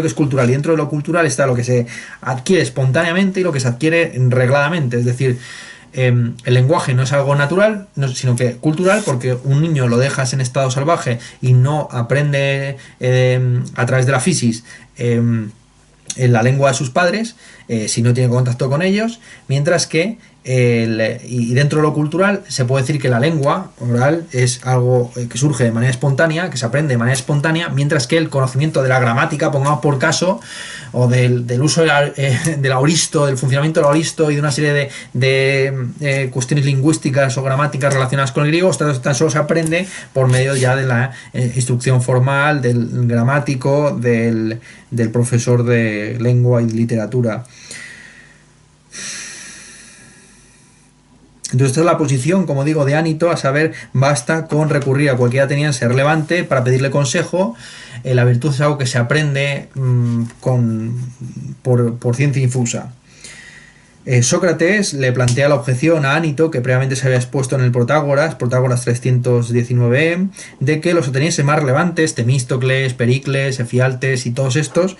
que es cultural, y dentro de lo cultural está lo que se adquiere espontáneamente y lo que se adquiere regladamente, es decir, el lenguaje no es algo natural, sino que cultural, porque un niño lo dejas en estado salvaje y no aprende a través de la fisis en la lengua de sus padres, si no tiene contacto con ellos, mientras que y dentro de lo cultural se puede decir que la lengua oral es algo que surge de manera espontánea, que se aprende de manera espontánea, mientras que el conocimiento de la gramática, pongamos por caso, o del uso del aoristo, del funcionamiento del aoristo y de una serie de cuestiones lingüísticas o gramáticas relacionadas con el griego, tan solo se aprende por medio ya de la instrucción formal, del gramático, del profesor de lengua y literatura. Entonces esta es la posición, como digo, de Ánito, a saber, basta con recurrir a cualquier ateniense relevante para pedirle consejo. La virtud es algo que se aprende por ciencia infusa. Sócrates le plantea la objeción a Ánito, que previamente se había expuesto en el Protágoras 319, de que los atenienses más relevantes, Temístocles, Pericles, Efialtes y todos estos,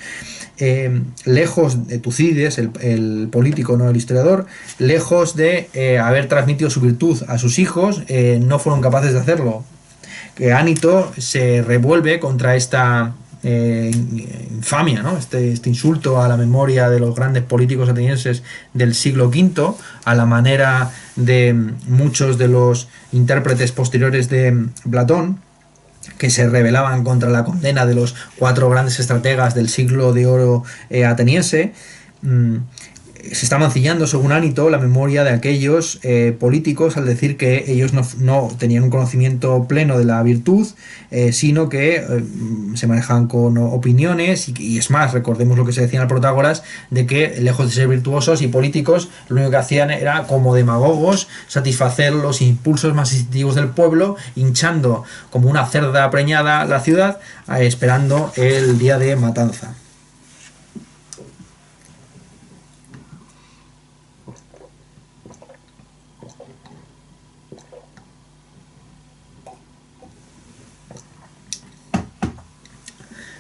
lejos de Tucídides, el político, no el historiador, lejos de haber transmitido su virtud a sus hijos, no fueron capaces de hacerlo. Que Ánito se revuelve contra esta infamia, ¿no? Este insulto a la memoria de los grandes políticos atenienses del siglo V, a la manera de muchos de los intérpretes posteriores de Platón, que se rebelaban contra la condena de los 4 grandes estrategas del siglo de oro ateniense. Se está mancillando, según Ánito, la memoria de aquellos políticos al decir que ellos no tenían un conocimiento pleno de la virtud, sino que se manejaban con opiniones y es más, recordemos lo que se decía en el Protágoras, de que lejos de ser virtuosos y políticos, lo único que hacían era, como demagogos, satisfacer los impulsos más instintivos del pueblo, hinchando como una cerda preñada la ciudad, esperando el día de matanza.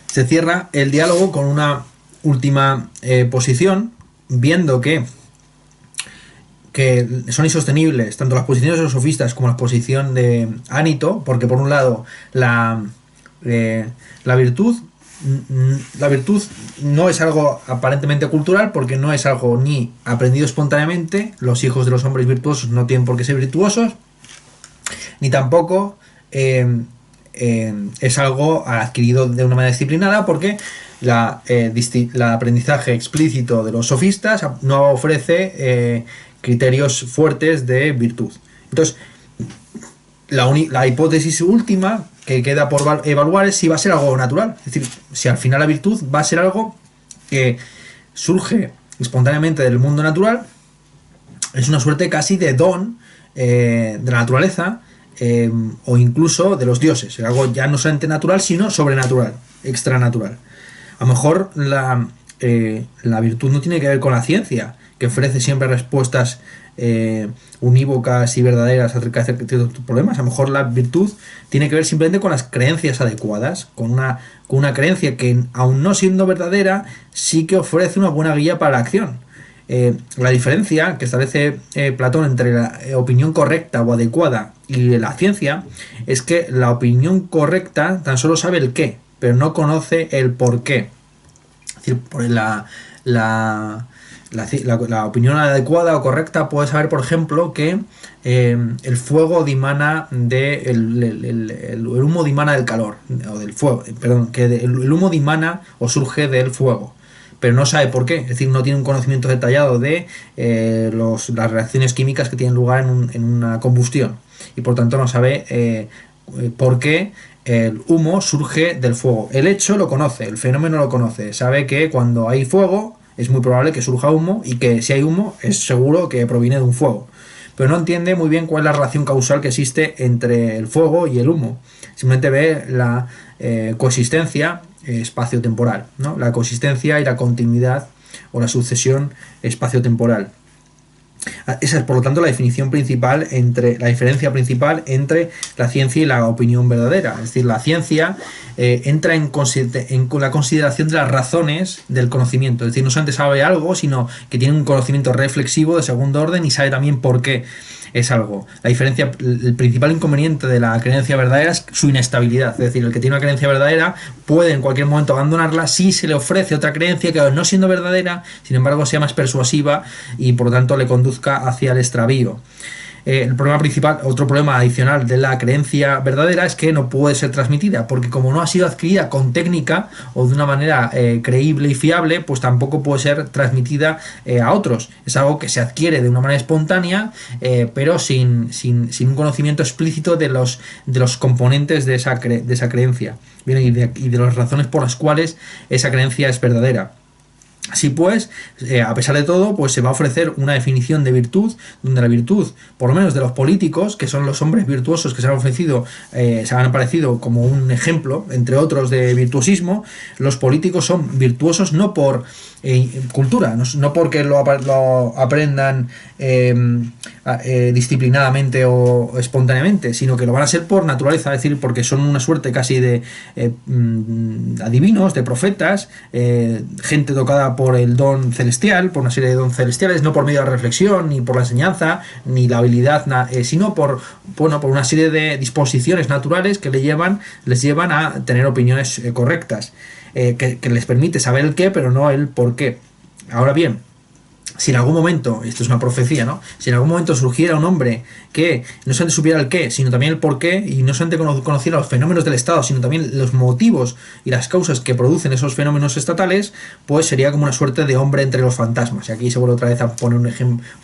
Se cierra el diálogo con una última posición, viendo que son insostenibles tanto las posiciones de los sofistas como la posición de Ánito, porque por un lado la virtud no es algo aparentemente cultural, porque no es algo ni aprendido espontáneamente, los hijos de los hombres virtuosos no tienen por qué ser virtuosos, ni tampoco es algo adquirido de una manera disciplinada, porque el aprendizaje explícito de los sofistas no ofrece criterios fuertes de virtud. Entonces, la hipótesis última que queda por evaluar es si va a ser algo natural, es decir, si al final la virtud va a ser algo que surge espontáneamente del mundo natural, es una suerte casi de don de la naturaleza, o incluso de los dioses, algo ya no solamente natural, sino sobrenatural, extranatural. A lo mejor la virtud no tiene que ver con la ciencia, que ofrece siempre respuestas unívocas y verdaderas acerca de ciertos problemas. A lo mejor la virtud tiene que ver simplemente con las creencias adecuadas, con una creencia que, aun no siendo verdadera, sí que ofrece una buena guía para la acción. La diferencia que establece Platón entre la opinión correcta o adecuada y la ciencia es que la opinión correcta tan solo sabe el qué, pero no conoce el por qué. Es decir, la opinión adecuada o correcta puede saber, por ejemplo, que el fuego dimana el humo dimana del calor, o del fuego, perdón, que el humo dimana o surge del fuego, pero no sabe por qué, es decir, no tiene un conocimiento detallado de las reacciones químicas que tienen lugar en una combustión, y por tanto no sabe por qué el humo surge del fuego. El hecho lo conoce, el fenómeno lo conoce, sabe que cuando hay fuego es muy probable que surja humo, y que si hay humo es seguro que proviene de un fuego, pero no entiende muy bien cuál es la relación causal que existe entre el fuego y el humo. Simplemente ve la coexistencia espacio-temporal, ¿no? La coexistencia y la continuidad o la sucesión espacio-temporal. Esa es, por lo tanto, la diferencia principal entre la ciencia y la opinión verdadera. Es decir, la ciencia entra en la consideración de las razones del conocimiento. Es decir, no solamente sabe algo, sino que tiene un conocimiento reflexivo de segundo orden y sabe también por qué es algo. La diferencia, el principal inconveniente de la creencia verdadera es su inestabilidad. Es decir, el que tiene una creencia verdadera puede en cualquier momento abandonarla si se le ofrece otra creencia que, no siendo verdadera, sin embargo sea más persuasiva y por lo tanto le conduzca hacia el extravío. El problema principal, otro problema adicional de la creencia verdadera, es que no puede ser transmitida, porque como no ha sido adquirida con técnica o de una manera creíble y fiable, pues tampoco puede ser transmitida a otros. Es algo que se adquiere de una manera espontánea, pero sin un conocimiento explícito de los componentes de esa creencia. Bien, y de las razones por las cuales esa creencia es verdadera. Así pues, a pesar de todo, pues se va a ofrecer una definición de virtud, donde la virtud, por lo menos de los políticos, que son los hombres virtuosos que se han ofrecido, se han aparecido como un ejemplo, entre otros, de virtuosismo. Los políticos son virtuosos no por cultura, no porque lo aprendan disciplinadamente o espontáneamente, sino que lo van a ser por naturaleza, es decir, porque son una suerte casi de adivinos, de profetas, gente tocada por el don celestial, por una serie de don celestiales, no por medio de la reflexión, ni por la enseñanza, ni la habilidad, sino por una serie de disposiciones naturales que les llevan a tener opiniones correctas, que les permite saber el qué, pero no el por qué. Ahora bien, si en algún momento, esto es una profecía, ¿no? Si en algún momento surgiera un hombre que no solamente supiera el qué, sino también el por qué, y no solamente conociera los fenómenos del Estado, sino también los motivos y las causas que producen esos fenómenos estatales, pues sería como una suerte de hombre entre los fantasmas. Y aquí se vuelve otra vez a poner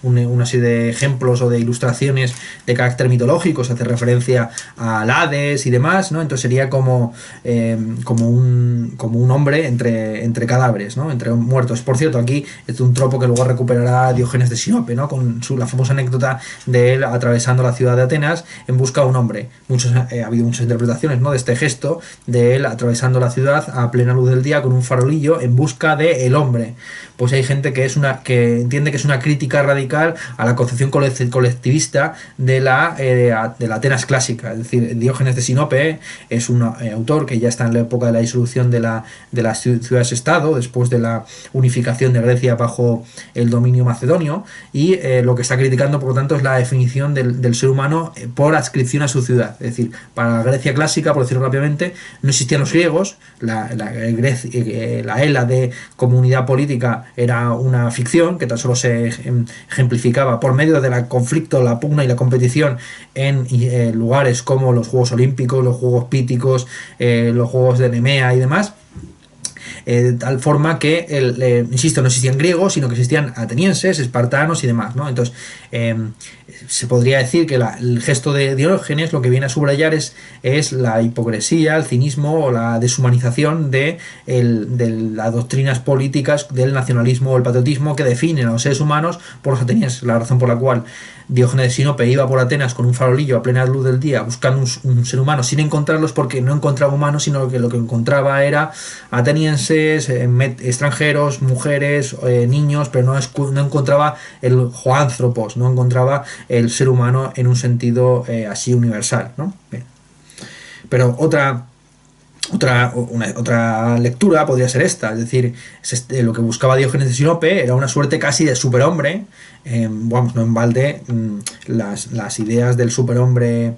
una serie de ejemplos o de ilustraciones de carácter mitológico, se hace referencia al Hades y demás, ¿no? Entonces sería como un hombre entre cadáveres, ¿no? Entre muertos. Por cierto, aquí es un tropo que luego recuperará Diógenes de Sinope, ¿no? Con la famosa anécdota de él atravesando la ciudad de Atenas en busca de un hombre. Ha habido muchas interpretaciones, ¿no?, de este gesto de él atravesando la ciudad a plena luz del día con un farolillo en busca de el hombre. Pues hay gente que entiende que es una crítica radical a la concepción colectivista de la Atenas clásica. Es decir, Diógenes de Sinope es un autor que ya está en la época de la disolución de las ciudades-estado, después de la unificación de Grecia bajo el dominio macedonio, y lo que está criticando, por lo tanto, es la definición del ser humano por adscripción a su ciudad. Es decir, para la Grecia clásica, por decirlo rápidamente, no existían los griegos, la ela de comunidad política era una ficción que tan solo se ejemplificaba por medio del conflicto, la pugna y la competición en lugares como los Juegos Olímpicos, los Juegos Píticos, los Juegos de Nemea y demás. De tal forma que, insisto, no existían griegos, sino que existían atenienses, espartanos y demás, ¿no? Entonces, se podría decir que el gesto de Diógenes lo que viene a subrayar es la hipocresía, el cinismo o la deshumanización de las doctrinas políticas del nacionalismo o el patriotismo que definen a los seres humanos por los atenienses. La razón por la cual Diógenes de Sinope iba por Atenas con un farolillo a plena luz del día buscando un ser humano sin encontrarlos, porque no encontraba humanos, sino que lo que encontraba era atenienses, extranjeros, mujeres, niños, pero no encontraba el hoánthropos, no encontraba el ser humano en un sentido así universal, ¿no? Bien. Pero otra lectura podría ser esta, es decir, lo que buscaba Diógenes de Sinope era una suerte casi de superhombre. No en balde las ideas del superhombre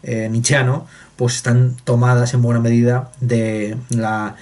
nietzscheano pues están tomadas en buena medida de la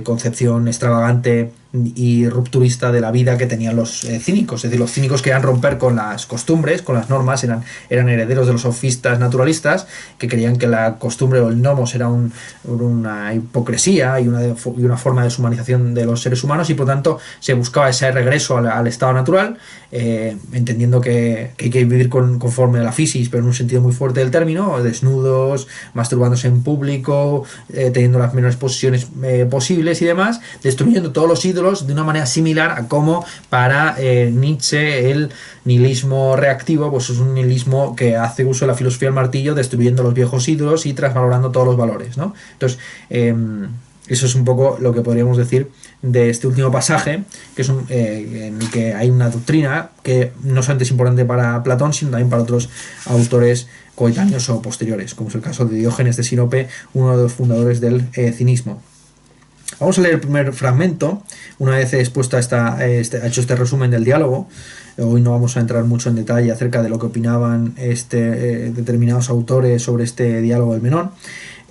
concepción extravagante y rupturista de la vida que tenían los cínicos. Es decir, los cínicos querían romper con las costumbres, con las normas, eran herederos de los sofistas naturalistas que creían que la costumbre o el nomos era una hipocresía y una forma de deshumanización de los seres humanos, y por tanto se buscaba ese regreso al estado natural, entendiendo que hay que vivir conforme a la fisis, pero en un sentido muy fuerte del término, desnudos, masturbándose en público, teniendo las menores posesiones posibles y demás, destruyendo todos los ídolos de una manera similar a como para Nietzsche el nihilismo reactivo pues es un nihilismo que hace uso de la filosofía del martillo, destruyendo los viejos ídolos y transvalorando todos los valores, ¿no? Entonces, eso es un poco lo que podríamos decir de este último pasaje, que es en el que hay una doctrina que no solamente es importante para Platón, sino también para otros autores coetáneos o posteriores, como es el caso de Diógenes de Sinope, uno de los fundadores del cinismo. Vamos a leer el primer fragmento. Una vez he expuesto hecho este resumen del diálogo, hoy no vamos a entrar mucho en detalle acerca de lo que opinaban determinados autores sobre este diálogo del Menón.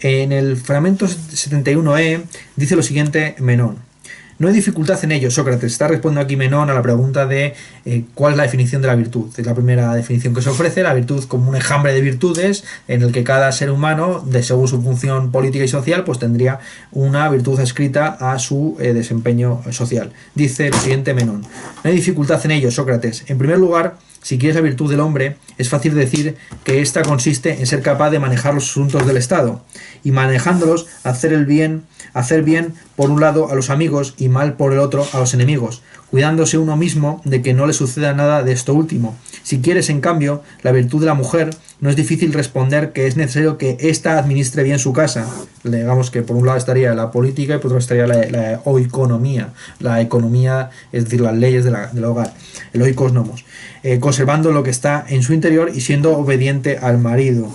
En el fragmento 71e dice lo siguiente Menón: no hay dificultad en ello, Sócrates. Está respondiendo aquí Menón a la pregunta de cuál es la definición de la virtud. Es la primera definición que se ofrece, la virtud como un enjambre de virtudes en el que cada ser humano, según su función política y social, pues tendría una virtud escrita a su desempeño social. Dice lo siguiente Menón: no hay dificultad en ello, Sócrates. En primer lugar, Si quieres la virtud del hombre, es fácil decir que ésta consiste en ser capaz de manejar los asuntos del Estado, y manejándolos hacer bien por un lado a los amigos y mal por el otro a los enemigos, cuidándose uno mismo de que no le suceda nada de esto último. Si quieres, en cambio, la virtud de la mujer, no es difícil responder que es necesario que ésta administre bien su casa. Digamos que por un lado estaría la política y por otro estaría la oikonomía. La economía, es decir, las leyes del hogar, el oikos nomos. Conservando lo que está en su interior y siendo obediente al marido.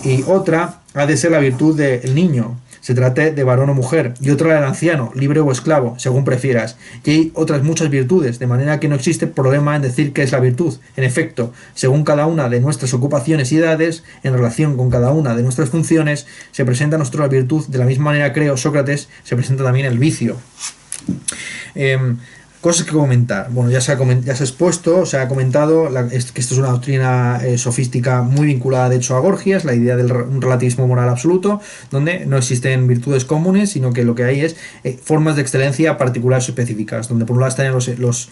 Y otra ha de ser la virtud del niño, se trate de varón o mujer, y otra del anciano, libre o esclavo, según prefieras. Y hay otras muchas virtudes, de manera que no existe problema en decir qué es la virtud. En efecto, según cada una de nuestras ocupaciones y edades, en relación con cada una de nuestras funciones, se presenta a nosotros la virtud. De la misma manera, creo, Sócrates, se presenta también el vicio. Cosas que comentar. Bueno, ya se ha expuesto, se ha comentado que esto es una doctrina sofística muy vinculada, de hecho, a Gorgias, la idea del un relativismo moral absoluto, donde no existen virtudes comunes, sino que lo que hay es formas de excelencia particulares específicas, donde por un lado estarían los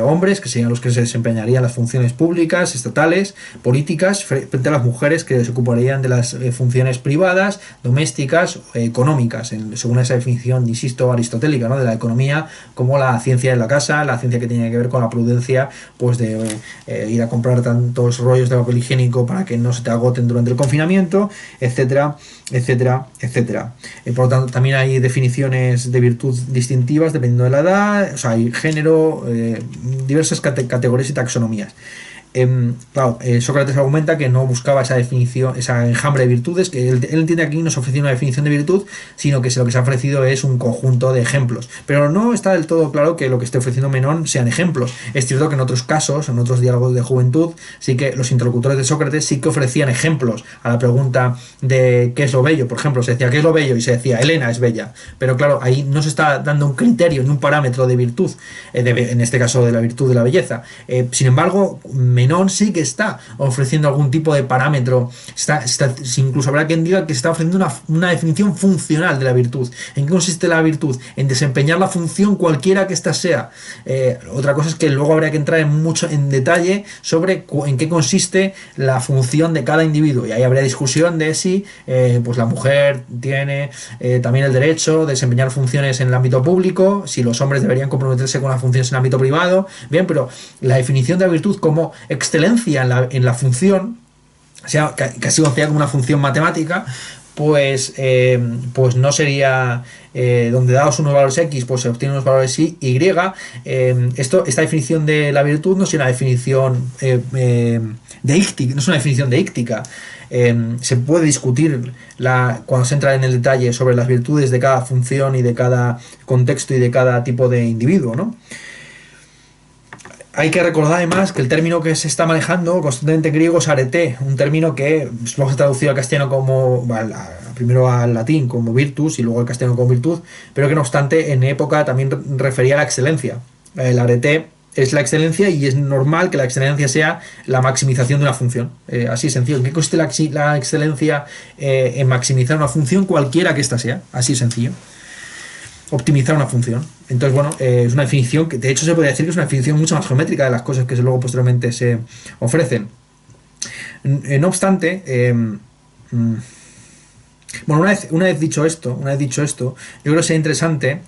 hombres, que serían los que se desempeñarían las funciones públicas, estatales, políticas, frente a las mujeres, que se ocuparían de las funciones privadas, domésticas, económicas, según esa definición, insisto, aristotélica, ¿no?, de la economía como la ciencia de la casa, la ciencia que tiene que ver con la prudencia, pues de ir a comprar tantos rollos de papel higiénico para que no se te agoten durante el confinamiento, etcétera, etcétera, etcétera. Por lo tanto, también hay definiciones de virtud distintivas dependiendo de la edad, o sea, hay género, diversas categorías y taxonomías. Claro, Sócrates argumenta que no buscaba esa definición, esa enjambre de virtudes, que él entiende que aquí no se ofrece una definición de virtud, sino que lo que se ha ofrecido es un conjunto de ejemplos. Pero no está del todo claro que lo que esté ofreciendo Menón sean ejemplos. Es cierto que en otros casos, en otros diálogos de juventud, sí que los interlocutores de Sócrates sí que ofrecían ejemplos a la pregunta de qué es lo bello. Por ejemplo, se decía ¿qué es lo bello? Y se decía Helena es bella. Pero claro, ahí no se está dando un criterio ni un parámetro de virtud, en este caso de la virtud de la belleza. Sin embargo, Menón sí que está ofreciendo algún tipo de parámetro, incluso habrá quien diga que está ofreciendo una definición funcional de la virtud. ¿En qué consiste la virtud? En desempeñar la función cualquiera que ésta sea. Otra cosa es que luego habría que entrar en detalle sobre en qué consiste la función de cada individuo, y ahí habría discusión de si pues la mujer tiene también el derecho de desempeñar funciones en el ámbito público, si los hombres deberían comprometerse con las funciones en el ámbito privado. Bien, pero la definición de la virtud como excelencia en la función, o sea, casi conocida como una función matemática, pues no sería donde dados unos valores X, pues se obtienen unos valores Y. Esta definición de la virtud no es una definición deíctica, no es una definición deíctica. Se puede discutir cuando se entra en el detalle sobre las virtudes de cada función y de cada contexto y de cada tipo de individuo, ¿no? Hay que recordar además que el término que se está manejando constantemente en griego es arete, un término que luego se ha traducido al castellano como, primero al latín como virtus y luego al castellano como virtud, pero que no obstante en época también refería a la excelencia. El arete es la excelencia y es normal que la excelencia sea la maximización de una función. Así sencillo. ¿En qué consiste la excelencia? En maximizar una función cualquiera que ésta sea. Así sencillo. Optimizar una función. Entonces, bueno, es una definición que de hecho se podría decir que es una definición mucho más geométrica de las cosas que luego posteriormente se ofrecen. No obstante, bueno, una vez dicho esto, yo creo que sería interesante,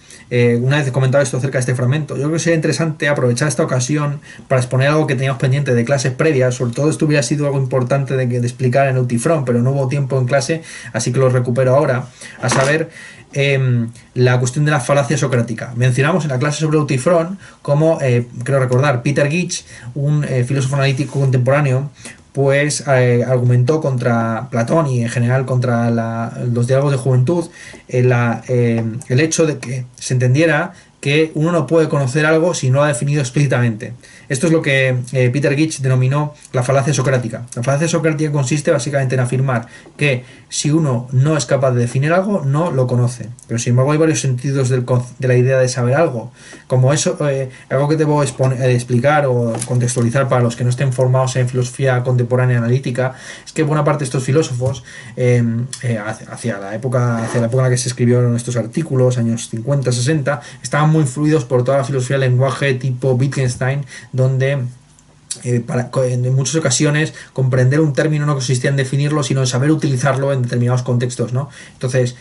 una vez comentado esto acerca de este fragmento, yo creo que sería interesante aprovechar esta ocasión para exponer algo que teníamos pendiente de clases previas. Sobre todo esto hubiera sido algo importante de explicar en Eutifrón, pero no hubo tiempo en clase, así que lo recupero ahora, a saber la cuestión de la falacia socrática. Mencionamos en la clase sobre Eutifrón como, creo recordar, Peter Gitch, un filósofo analítico contemporáneo, pues argumentó contra Platón y en general contra los diálogos de juventud el hecho de que se entendiera que uno no puede conocer algo si no lo ha definido explícitamente. Esto es lo que Peter Gitch denominó la falacia socrática. La falacia socrática consiste básicamente en afirmar que si uno no es capaz de definir algo, no lo conoce. Pero sin embargo hay varios sentidos de la idea de saber algo. Como eso, algo que debo explicar o contextualizar para los que no estén formados en filosofía contemporánea analítica, es que buena parte de estos filósofos, hacia la época en la que se escribieron estos artículos, años 50, 60, estaban muy influidos por toda la filosofía del lenguaje tipo Wittgenstein, donde en muchas ocasiones comprender un término no consistía en definirlo, sino en saber utilizarlo en determinados contextos, ¿no? Entonces,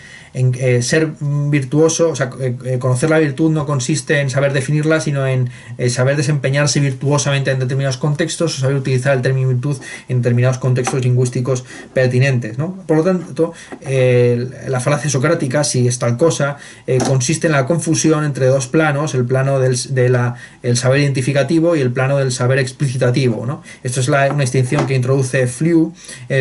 ser virtuoso, o sea, conocer la virtud no consiste en saber definirla, sino en saber desempeñarse virtuosamente en determinados contextos, o saber utilizar el término virtud en determinados contextos lingüísticos pertinentes, ¿no? Por lo tanto, la falacia socrática, si es tal cosa, consiste en la confusión entre dos planos, el plano el saber identificativo y el plano del saber explicitativo, ¿no? Esto es una distinción que introduce Flew.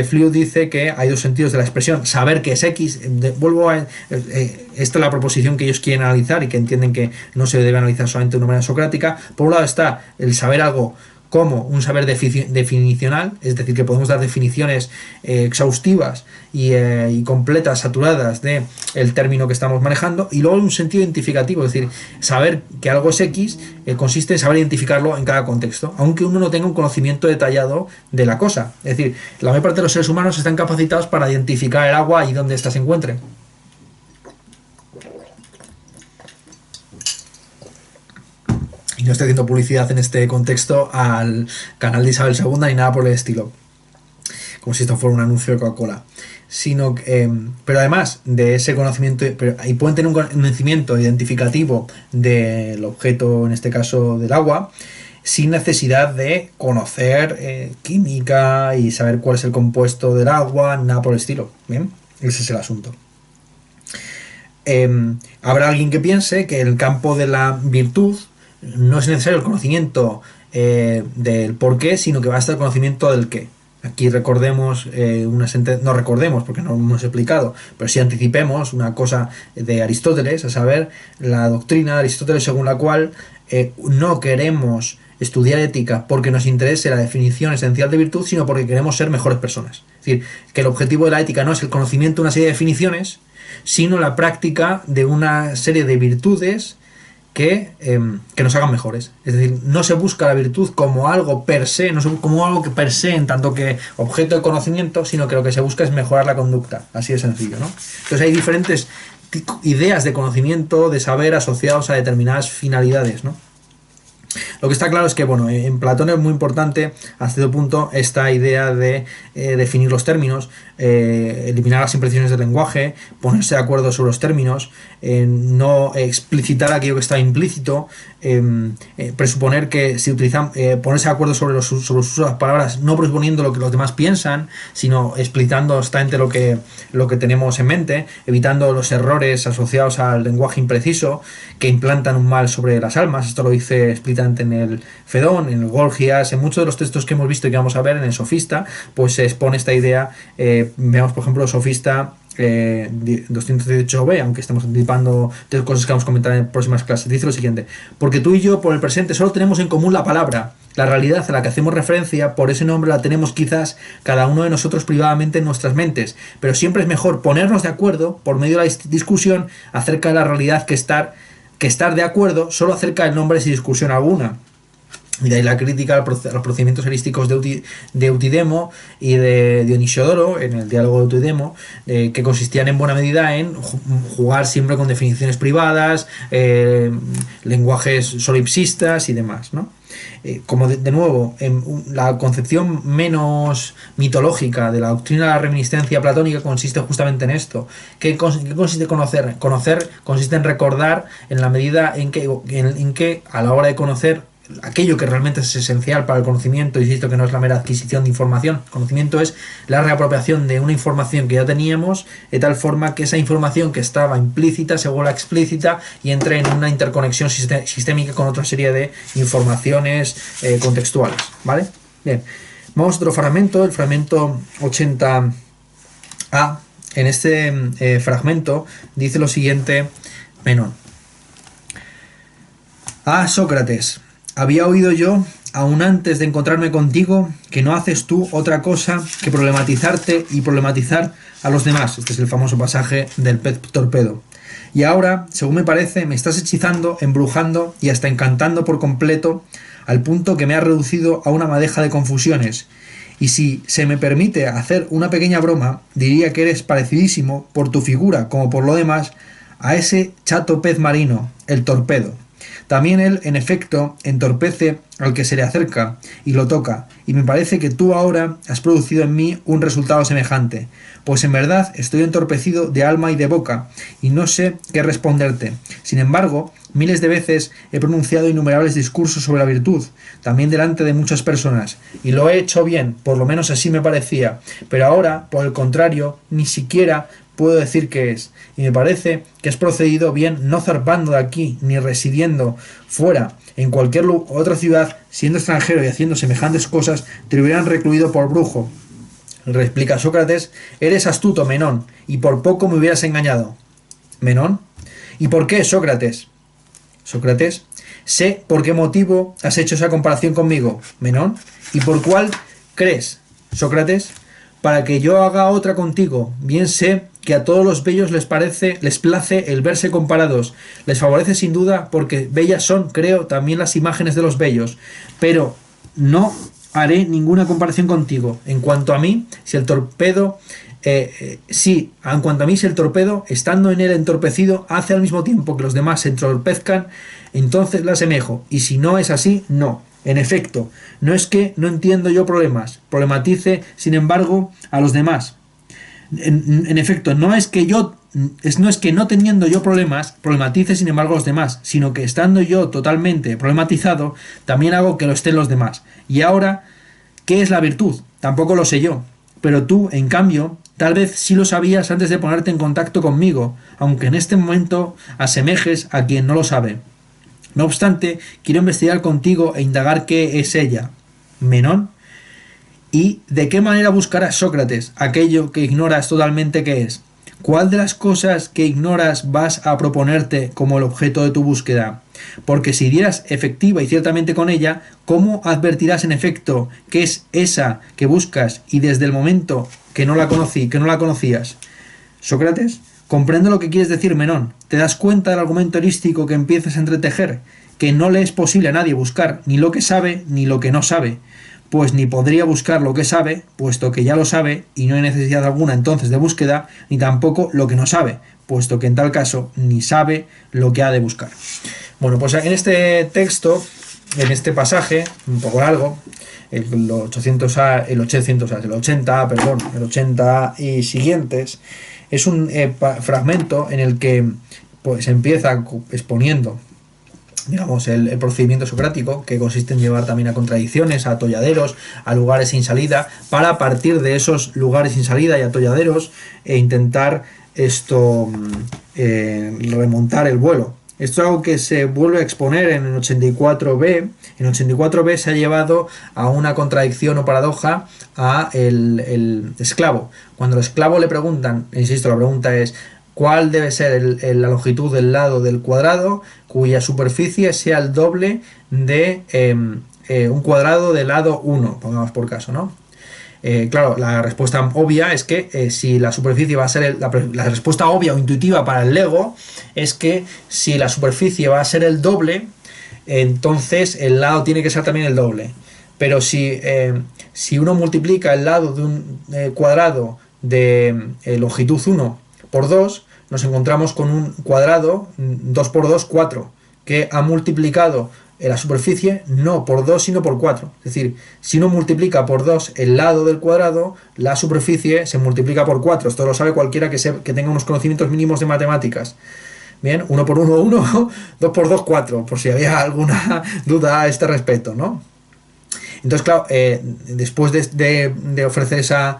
Flew dice que hay dos sentidos de la expresión: saber que es X. Vuelvo a esta es la proposición que ellos quieren analizar y que entienden que no se debe analizar solamente de una manera socrática. Por un lado está el saber algo como un saber definicional, es decir, que podemos dar definiciones exhaustivas y completas, saturadas de el término que estamos manejando, y luego un sentido identificativo, es decir, saber que algo es X consiste en saber identificarlo en cada contexto, aunque uno no tenga un conocimiento detallado de la cosa. Es decir, la mayor parte de los seres humanos están capacitados para identificar el agua y dónde ésta se encuentre. Y no estoy haciendo publicidad en este contexto al canal de Isabel II ni nada por el estilo, como si esto fuera un anuncio de Coca-Cola, sino que, pero además de ese conocimiento, y pueden tener un conocimiento identificativo del objeto, en este caso del agua, sin necesidad de conocer química y saber cuál es el compuesto del agua, nada por el estilo. Bien, ese es el asunto. Habrá alguien que piense que el campo de la virtud no es necesario el conocimiento del por qué, sino que basta el conocimiento del qué. Aquí recordemos una sentencia, no recordemos porque no lo hemos explicado, pero sí anticipemos una cosa de Aristóteles, a saber, la doctrina de Aristóteles según la cual no queremos estudiar ética porque nos interese la definición esencial de virtud, sino porque queremos ser mejores personas. Es decir, que el objetivo de la ética no es el conocimiento de una serie de definiciones, sino la práctica de una serie de virtudes que nos hagan mejores. Es decir, no se busca la virtud como algo per se, no como algo que per se en tanto que objeto de conocimiento, sino que lo que se busca es mejorar la conducta. Así de sencillo, ¿no? Entonces hay diferentes ideas de conocimiento, de saber asociados a determinadas finalidades, ¿no? Lo que está claro es que, bueno, en Platón es muy importante hasta cierto punto esta idea de definir los términos, eliminar las imprecisiones del lenguaje, ponerse de acuerdo sobre los términos, no explicitar aquello que está implícito, presuponer que si utilizan, ponerse de acuerdo sobre los usos de las palabras, no presuponiendo lo que los demás piensan, sino explicitando exactamente lo que tenemos en mente, evitando los errores asociados al lenguaje impreciso que implantan un mal sobre las almas. Esto lo dice explícitamente en el Fedón, en el Gorgias, en muchos de los textos que hemos visto y que vamos a ver en el Sofista, pues se expone esta idea. Veamos, por ejemplo, el Sofista 218b, aunque estamos anticipando de cosas que vamos a comentar en próximas clases. Dice lo siguiente: porque tú y yo por el presente solo tenemos en común la palabra, la realidad a la que hacemos referencia, por ese nombre la tenemos quizás cada uno de nosotros privadamente en nuestras mentes, pero siempre es mejor ponernos de acuerdo por medio de la discusión acerca de la realidad que estar de acuerdo solo acerca del nombre sin discusión alguna. Y de ahí la crítica a los procedimientos erísticos de Eutidemo y de Dionisiodoro en el diálogo de Eutidemo, que consistían en buena medida en jugar siempre con definiciones privadas, lenguajes solipsistas y demás, ¿no? Como de nuevo, en la concepción menos mitológica de la doctrina de la reminiscencia platónica consiste justamente en esto. ¿Qué consiste conocer? Conocer consiste en recordar en la medida en que a la hora de conocer aquello que realmente es esencial para el conocimiento, insisto que no es la mera adquisición de información. Conocimiento es la reapropiación de una información que ya teníamos, de tal forma que esa información que estaba implícita se vuelva explícita y entre en una interconexión sistémica con otra serie de informaciones contextuales, ¿vale? Bien, vamos a otro fragmento, el fragmento 80a. En este fragmento dice lo siguiente Menón: Sócrates, había oído yo, aún antes de encontrarme contigo, que no haces tú otra cosa que problematizarte y problematizar a los demás. Este es el famoso pasaje del pez torpedo. Y ahora, según me parece, me estás hechizando, embrujando y hasta encantando por completo, al punto que me has reducido a una madeja de confusiones. Y si se me permite hacer una pequeña broma, diría que eres parecidísimo, por tu figura como por lo demás, a ese chato pez marino, el torpedo. También él, en efecto, entorpece al que se le acerca y lo toca, y me parece que tú ahora has producido en mí un resultado semejante, pues en verdad estoy entorpecido de alma y de boca, y no sé qué responderte. Sin embargo, miles de veces he pronunciado innumerables discursos sobre la virtud, también delante de muchas personas, y lo he hecho bien, por lo menos así me parecía, pero ahora, por el contrario, ni siquiera puedo decir que es, y me parece que has procedido bien no zarpando de aquí, ni residiendo fuera, en cualquier otra ciudad, siendo extranjero y haciendo semejantes cosas, te hubieran recluido por brujo. Replica Sócrates, eres astuto, Menón, y por poco me hubieras engañado. ¿Menón? ¿Y por qué, Sócrates? Sócrates, sé por qué motivo has hecho esa comparación conmigo, Menón, y por cuál crees, Sócrates, para que yo haga otra contigo. Bien sé que a todos los bellos les place el verse comparados. Les favorece sin duda porque bellas son, creo, también las imágenes de los bellos. Pero no haré ninguna comparación contigo. En cuanto a mí, si el torpedo, estando en él entorpecido, hace al mismo tiempo que los demás se entorpezcan, entonces la asemejo. Y si no es así, no. En efecto, no es que no entiendo yo problemas, problematice, sin embargo, a los demás. En efecto, no es que no teniendo yo problemas, problematice, sin embargo, a los demás, sino que estando yo totalmente problematizado, también hago que lo estén los demás. Y ahora, ¿qué es la virtud? Tampoco lo sé yo. Pero tú, en cambio, tal vez sí lo sabías antes de ponerte en contacto conmigo, aunque en este momento asemejes a quien no lo sabe. No obstante, quiero investigar contigo e indagar qué es ella. Menón. ¿Y de qué manera buscarás, Sócrates, aquello que ignoras totalmente qué es? ¿Cuál de las cosas que ignoras vas a proponerte como el objeto de tu búsqueda? Porque si dieras efectiva y ciertamente con ella, ¿cómo advertirás en efecto qué es esa que buscas y desde el momento que no la conocías? Sócrates, comprendo lo que quieres decir, Menón. ¿Te das cuenta del argumento erístico que empiezas a entretejer? Que no le es posible a nadie buscar ni lo que sabe ni lo que no sabe, pues ni podría buscar lo que sabe, puesto que ya lo sabe y no hay necesidad alguna entonces de búsqueda, ni tampoco lo que no sabe, puesto que en tal caso ni sabe lo que ha de buscar. Bueno, pues en este texto, en este pasaje, un poco largo, el 80, el 80 y siguientes, es un fragmento en el que pues empieza exponiendo, digamos, el procedimiento socrático, que consiste en llevar también a contradicciones, a atolladeros, a lugares sin salida, para a partir de esos lugares sin salida y atolladeros intentar remontar el vuelo. Esto es algo que se vuelve a exponer en el 84b. En 84b se ha llevado a una contradicción o paradoja a el esclavo. Cuando al esclavo le preguntan, insisto, la pregunta es ¿cuál debe ser la longitud del lado del cuadrado cuya superficie sea el doble de un cuadrado de lado 1, pongamos por caso, ¿no? Claro, la respuesta obvia es que si la superficie va a ser la respuesta obvia o intuitiva para el Lego es que si la superficie va a ser el doble, entonces el lado tiene que ser también el doble. Pero si uno multiplica el lado de un cuadrado de longitud 1 por 2, nos encontramos con un cuadrado 2 por 2, 4, que ha multiplicado la superficie no por 2 sino por 4. Es decir, si uno multiplica por 2 el lado del cuadrado, la superficie se multiplica por 4. Esto lo sabe cualquiera que tenga unos conocimientos mínimos de matemáticas. Bien, 1 por 1, 1, 2 por 2, 4, por si había alguna duda a este respecto, ¿no? Entonces, claro, después de ofrecer esa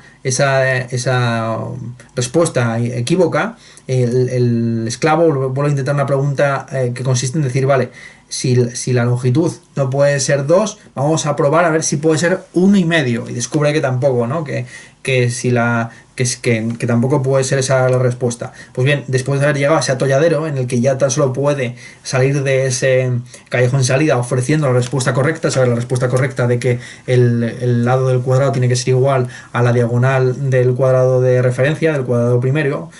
respuesta equívoca, el esclavo vuelve a intentar una pregunta que consiste en decir, vale, si la longitud no puede ser 2, vamos a probar a ver si puede ser 1,5. Y descubre que tampoco, ¿no? Que tampoco puede ser esa la respuesta. Pues bien, después de haber llegado a ese atolladero en el que ya tan solo puede salir de ese callejón de salida ofreciendo la respuesta correcta, saber la respuesta correcta de que el lado del cuadrado tiene que ser igual a la diagonal del cuadrado de referencia, del cuadrado primero,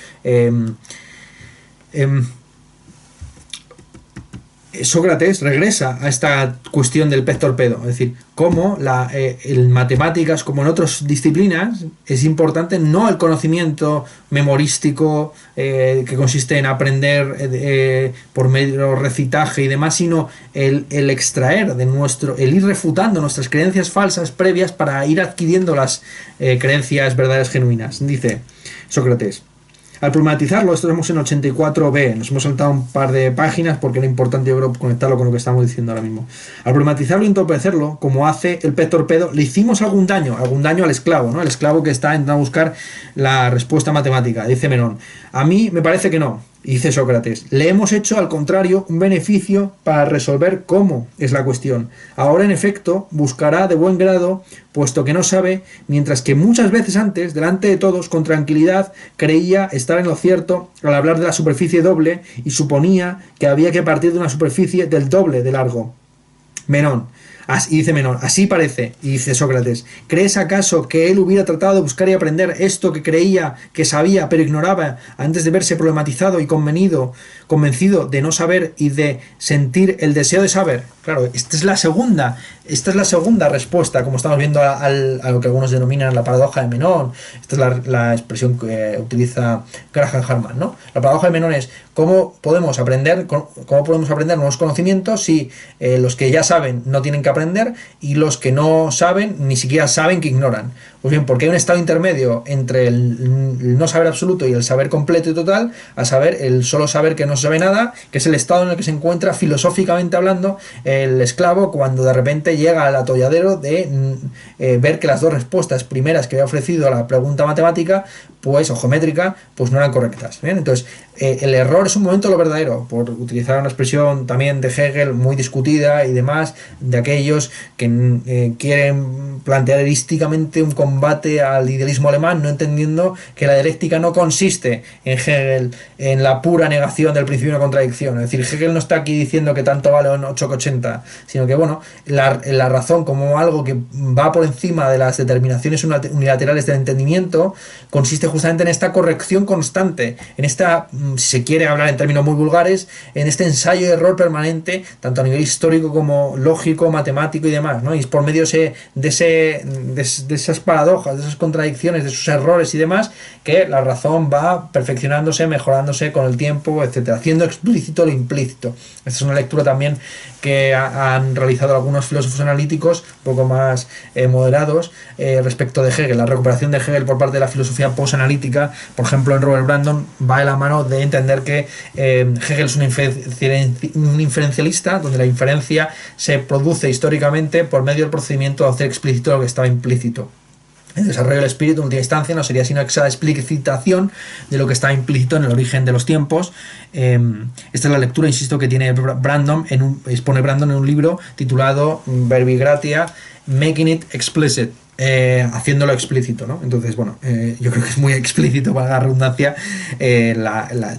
Sócrates regresa a esta cuestión del pez torpedo, es decir, cómo en matemáticas como en otras disciplinas es importante no el conocimiento memorístico que consiste en aprender por medio de recitaje y demás, sino el extraer el ir refutando nuestras creencias falsas previas para ir adquiriendo las creencias verdaderas genuinas. Dice Sócrates: al problematizarlo, esto estamos en 84b, nos hemos saltado un par de páginas porque era importante, yo creo, conectarlo con lo que estamos diciendo ahora mismo. Al problematizarlo y entorpecerlo, como hace el pez torpedo, le hicimos algún daño al esclavo, ¿no? El esclavo que está intentando buscar la respuesta matemática. Dice Menón: a mí me parece que no. Y dice Sócrates: le hemos hecho, al contrario, un beneficio para resolver cómo es la cuestión. Ahora, en efecto, buscará de buen grado, puesto que no sabe, mientras que muchas veces antes, delante de todos, con tranquilidad, creía estar en lo cierto al hablar de la superficie doble y suponía que había que partir de una superficie del doble de largo. Menón. Y dice Menón: así parece. Y dice Sócrates: ¿crees acaso que él hubiera tratado de buscar y aprender esto que creía que sabía pero ignoraba antes de verse problematizado y convencido de no saber y de sentir el deseo de saber? Claro, esta es la segunda respuesta, como estamos viendo a lo que algunos denominan la paradoja de Menón. Esta es la expresión que utiliza Graham Harman, ¿no? La paradoja de Menón es cómo podemos aprender nuevos conocimientos si los que ya saben no tienen que aprender y los que no saben ni siquiera saben que ignoran. Pues bien, porque hay un estado intermedio entre el no saber absoluto y el saber completo y total, a saber, el solo saber que no se sabe nada, que es el estado en el que se encuentra, filosóficamente hablando, el esclavo cuando de repente llega al atolladero de ver que las dos respuestas primeras que había ofrecido a la pregunta matemática, pues, o geométrica, pues no eran correctas. ¿Bien? Entonces, el error es un momento de lo verdadero, por utilizar una expresión también de Hegel muy discutida y demás, de aquellos que quieren plantear erísticamente un combate al idealismo alemán, no entendiendo que la dialéctica no consiste en Hegel en la pura negación del principio de una contradicción. Es decir, Hegel no está aquí diciendo que tanto vale un 8 que 80, sino que, bueno, la razón como algo que va por encima de las determinaciones unilaterales del entendimiento consiste justamente en esta corrección constante, en esta, si se quiere hablar en términos muy vulgares, en este ensayo de error permanente, tanto a nivel histórico como lógico, matemático y demás, ¿no? Y es por medio de esas paradojas, de esas contradicciones, de esos errores y demás, que la razón va perfeccionándose, mejorándose con el tiempo, etcétera, haciendo explícito lo implícito. Esta es una lectura también que han realizado algunos filósofos analíticos un poco más moderados respecto de Hegel. La recuperación de Hegel por parte de la filosofía posanalítica, por ejemplo en Robert Brandon, va de la mano de entender que Hegel es un inferencialista, donde la inferencia se produce históricamente por medio del procedimiento de hacer explícito lo que estaba implícito. El desarrollo del espíritu en última instancia no sería sino esa explicitación de lo que está implícito en el origen de los tiempos. Esta es la lectura, insisto, que tiene Brandon expone Brandon en un libro titulado Verbi Gratia, Making It Explicit, haciéndolo explícito, ¿no? Entonces, bueno, yo creo que es muy explícito, para la redundancia,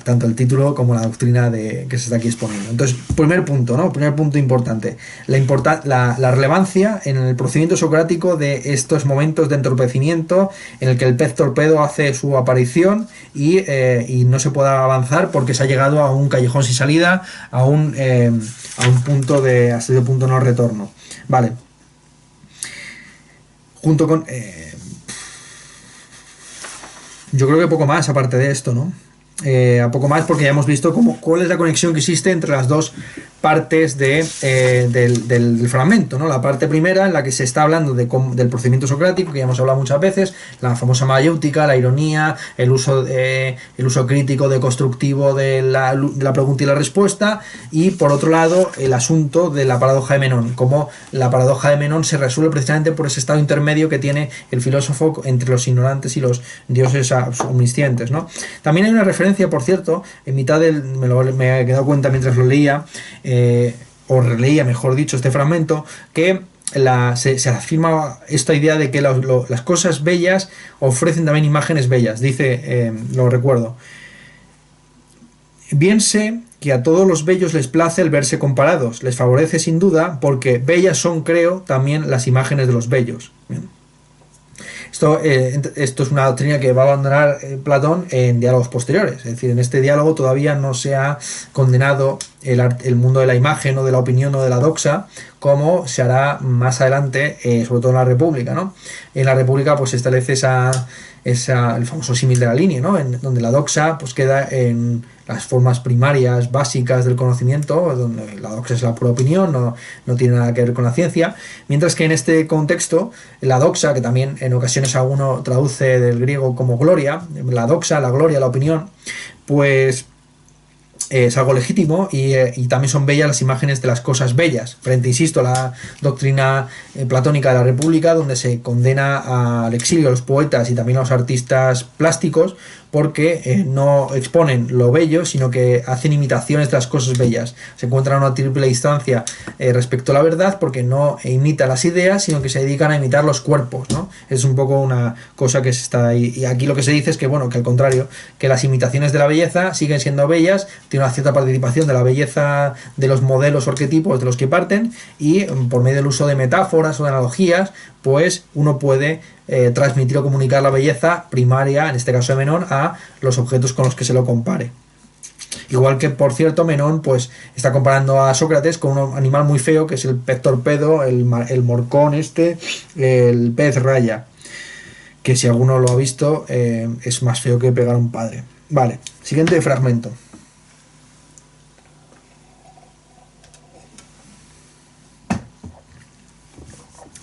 tanto el título como la doctrina que se está aquí exponiendo. Entonces, primer punto, ¿no? Primer punto importante, la relevancia en el procedimiento socrático de estos momentos de entorpecimiento en el que el pez torpedo hace su aparición y no se pueda avanzar porque se ha llegado a un callejón sin salida, a un punto hasta ese punto no retorno. Vale. Junto con... yo creo que poco más aparte de esto, ¿no? A poco más porque ya hemos visto cuál es la conexión que existe entre las dos partes del fragmento, ¿no? La parte primera en la que se está hablando del procedimiento socrático, que ya hemos hablado muchas veces, la famosa mayéutica, la ironía, el uso crítico, deconstructivo de la pregunta y la respuesta, y por otro lado el asunto de la paradoja de Menón, cómo la paradoja de Menón se resuelve precisamente por ese estado intermedio que tiene el filósofo entre los ignorantes y los dioses omniscientes, ¿no? También hay una referencia, por cierto, en mitad me he dado cuenta mientras lo leía, o releía, mejor dicho, este fragmento, que se afirma esta idea de que las cosas bellas ofrecen también imágenes bellas. Dice, lo recuerdo: bien sé que a todos los bellos les place el verse comparados, les favorece sin duda, porque bellas son, creo, también las imágenes de los bellos. Bien. Esto es una doctrina que va a abandonar Platón en diálogos posteriores. Es decir, en este diálogo todavía no se ha condenado el mundo de la imagen o de la opinión o de la doxa, como se hará más adelante, sobre todo en la República, ¿no? En la República pues se establece el famoso símil de la línea, ¿no? Donde la doxa pues queda en las formas primarias básicas del conocimiento, donde la doxa es la pura opinión, no tiene nada que ver con la ciencia, mientras que en este contexto la doxa, que también en ocasiones alguno traduce del griego como gloria, la doxa, la gloria, la opinión, pues es algo legítimo y también son bellas las imágenes de las cosas bellas, frente, insisto, a la doctrina platónica de la República, donde se condena al exilio a los poetas y también a los artistas plásticos porque no exponen lo bello, sino que hacen imitaciones de las cosas bellas. Se encuentran a una triple distancia respecto a la verdad, porque no imitan las ideas, sino que se dedican a imitar los cuerpos, ¿no? Es un poco una cosa que se está ahí. Y aquí lo que se dice es que, bueno, que al contrario, que las imitaciones de la belleza siguen siendo bellas, tiene una cierta participación de la belleza de los modelos o arquetipos de los que parten, y por medio del uso de metáforas o de analogías, pues uno puede transmitir o comunicar la belleza primaria, en este caso de Menón, a los objetos con los que se lo compare. Igual que, por cierto, Menón pues está comparando a Sócrates con un animal muy feo, que es el pez torpedo, el morcón el pez raya, que si alguno lo ha visto es más feo que pegar a un padre. Vale, siguiente fragmento.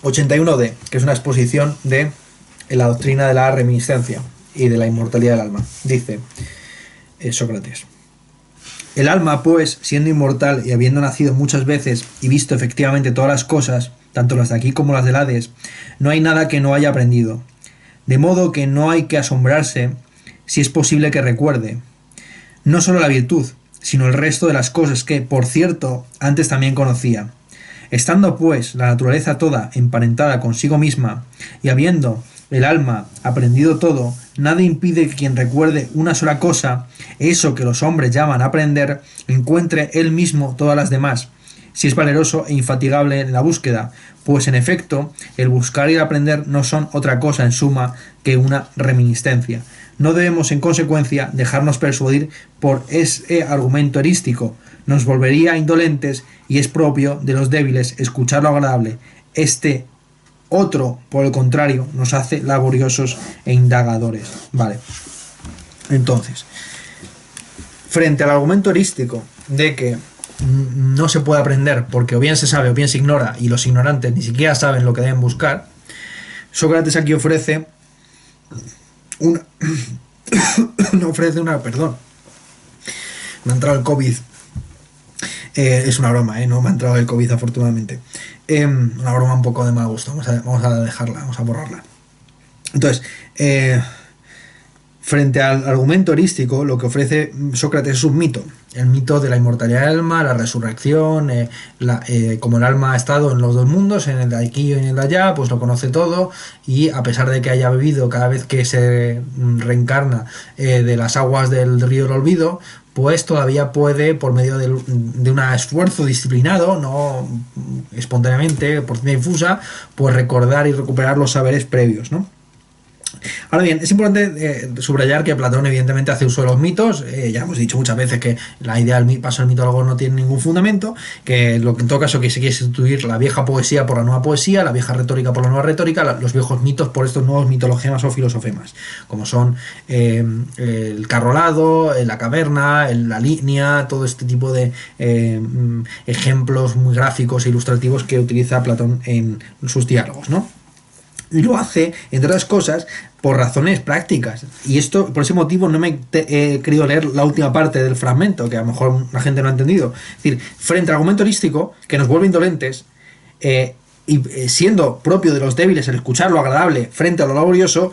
...81D, que es una exposición de la doctrina de la reminiscencia y de la inmortalidad del alma. Dice Sócrates: el alma, pues, siendo inmortal y habiendo nacido muchas veces y visto efectivamente todas las cosas, tanto las de aquí como las del Hades, no hay nada que no haya aprendido. De modo que no hay que asombrarse si es posible que recuerde no solo la virtud, sino el resto de las cosas que, por cierto, antes también conocía. Estando, pues, la naturaleza toda emparentada consigo misma, y habiendo el alma aprendido todo, nada impide que quien recuerde una sola cosa, eso que los hombres llaman aprender, encuentre él mismo todas las demás, si es valeroso e infatigable en la búsqueda, pues en efecto, el buscar y el aprender no son otra cosa en suma que una reminiscencia. No debemos, en consecuencia, dejarnos persuadir por ese argumento erístico. Nos volvería indolentes y es propio de los débiles escuchar lo agradable. Este otro, por el contrario, nos hace laboriosos e indagadores. Vale. Entonces, frente al argumento erístico de que no se puede aprender porque o bien se sabe o bien se ignora, y los ignorantes ni siquiera saben lo que deben buscar, Sócrates aquí ofrece perdón, me ha entrado el COVID. Es una broma, no me ha entrado el COVID, afortunadamente. Una broma un poco de mal gusto. Vamos a dejarla, vamos a borrarla. Entonces, frente al argumento erístico, lo que ofrece Sócrates es un mito. El mito de la inmortalidad del alma, la resurrección, como el alma ha estado en los dos mundos, en el de aquí y en el de allá, pues lo conoce todo, y a pesar de que haya bebido cada vez que se reencarna de las aguas del río del olvido, pues todavía puede, por medio de un esfuerzo disciplinado, no espontáneamente, por ciencia infusa, pues recordar y recuperar los saberes previos, ¿no? Ahora bien, es importante subrayar que Platón evidentemente hace uso de los mitos. Ya hemos dicho muchas veces que la idea del paso al mitólogo no tiene ningún fundamento, que en todo caso que se quiere sustituir la vieja poesía por la nueva poesía, la vieja retórica por la nueva retórica, los viejos mitos por estos nuevos mitologemas o filosofemas, como son el carrolado, la caverna, la línea, todo este tipo de ejemplos muy gráficos e ilustrativos que utiliza Platón en sus diálogos, ¿no? Y lo hace, entre otras cosas, por razones prácticas. Y esto, por ese motivo, no me he querido leer la última parte del fragmento, que a lo mejor la gente no ha entendido. Es decir, frente al argumento holístico, que nos vuelve indolentes, y siendo propio de los débiles el escuchar lo agradable frente a lo laborioso,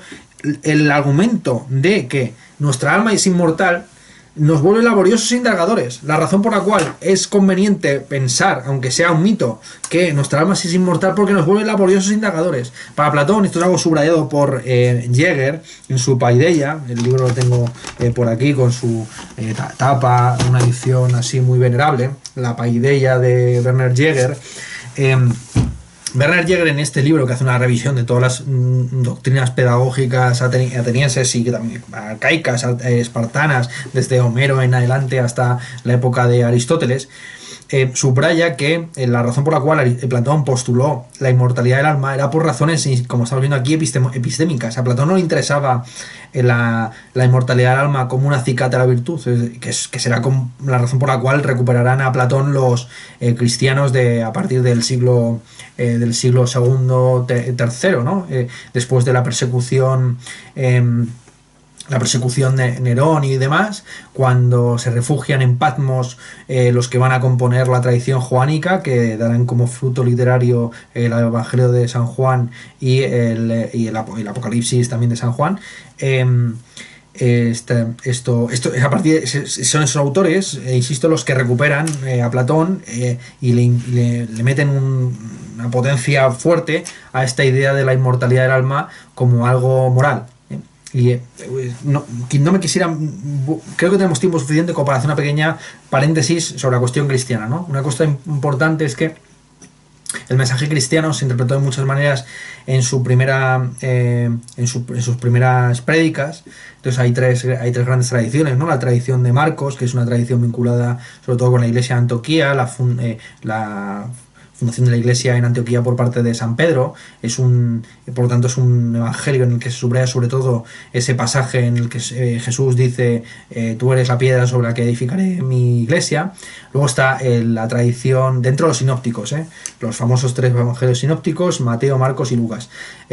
el argumento de que nuestra alma es inmortal nos vuelve laboriosos e indagadores. La razón por la cual es conveniente pensar, aunque sea un mito, que nuestra alma es inmortal, porque nos vuelve laboriosos e indagadores. Para Platón, esto es algo subrayado por Jäger en su Paideia. El libro lo tengo por aquí con su tapa, una edición así muy venerable, la Paideia de Werner Jäger. Bernard Jäger, en este libro, que hace una revisión de todas las doctrinas pedagógicas atenienses y también arcaicas, espartanas, desde Homero en adelante hasta la época de Aristóteles, subraya que la razón por la cual Platón postuló la inmortalidad del alma era por razones, como estamos viendo aquí, epistémicas. A Platón no le interesaba la inmortalidad del alma como un acicate a la virtud, que será la razón por la cual recuperarán a Platón los cristianos a partir del siglo segundo, tercero, ¿no? Después de la persecución de Nerón y demás, cuando se refugian en Patmos los que van a componer la tradición joánica, que darán como fruto literario el Evangelio de San Juan y el Apocalipsis también de San Juan. A partir son esos autores, insisto, los que recuperan a Platón y le meten una potencia fuerte a esta idea de la inmortalidad del alma como algo moral. Y no me quisiera. Creo que tenemos tiempo suficiente como para hacer una pequeña paréntesis sobre la cuestión cristiana, ¿no? Una cosa importante es que el mensaje cristiano se interpretó de muchas maneras en sus primeras prédicas. Entonces hay tres grandes tradiciones, ¿no? La tradición de Marcos, que es una tradición vinculada sobre todo con la iglesia de Antioquía, la fundación de la iglesia en Antioquía por parte de San Pedro. Por lo tanto, es un evangelio en el que se subraya sobre todo ese pasaje en el que Jesús dice: tú eres la piedra sobre la que edificaré mi iglesia. Luego está la tradición dentro de los sinópticos, los famosos 3 evangelios sinópticos: Mateo, Marcos y Lucas.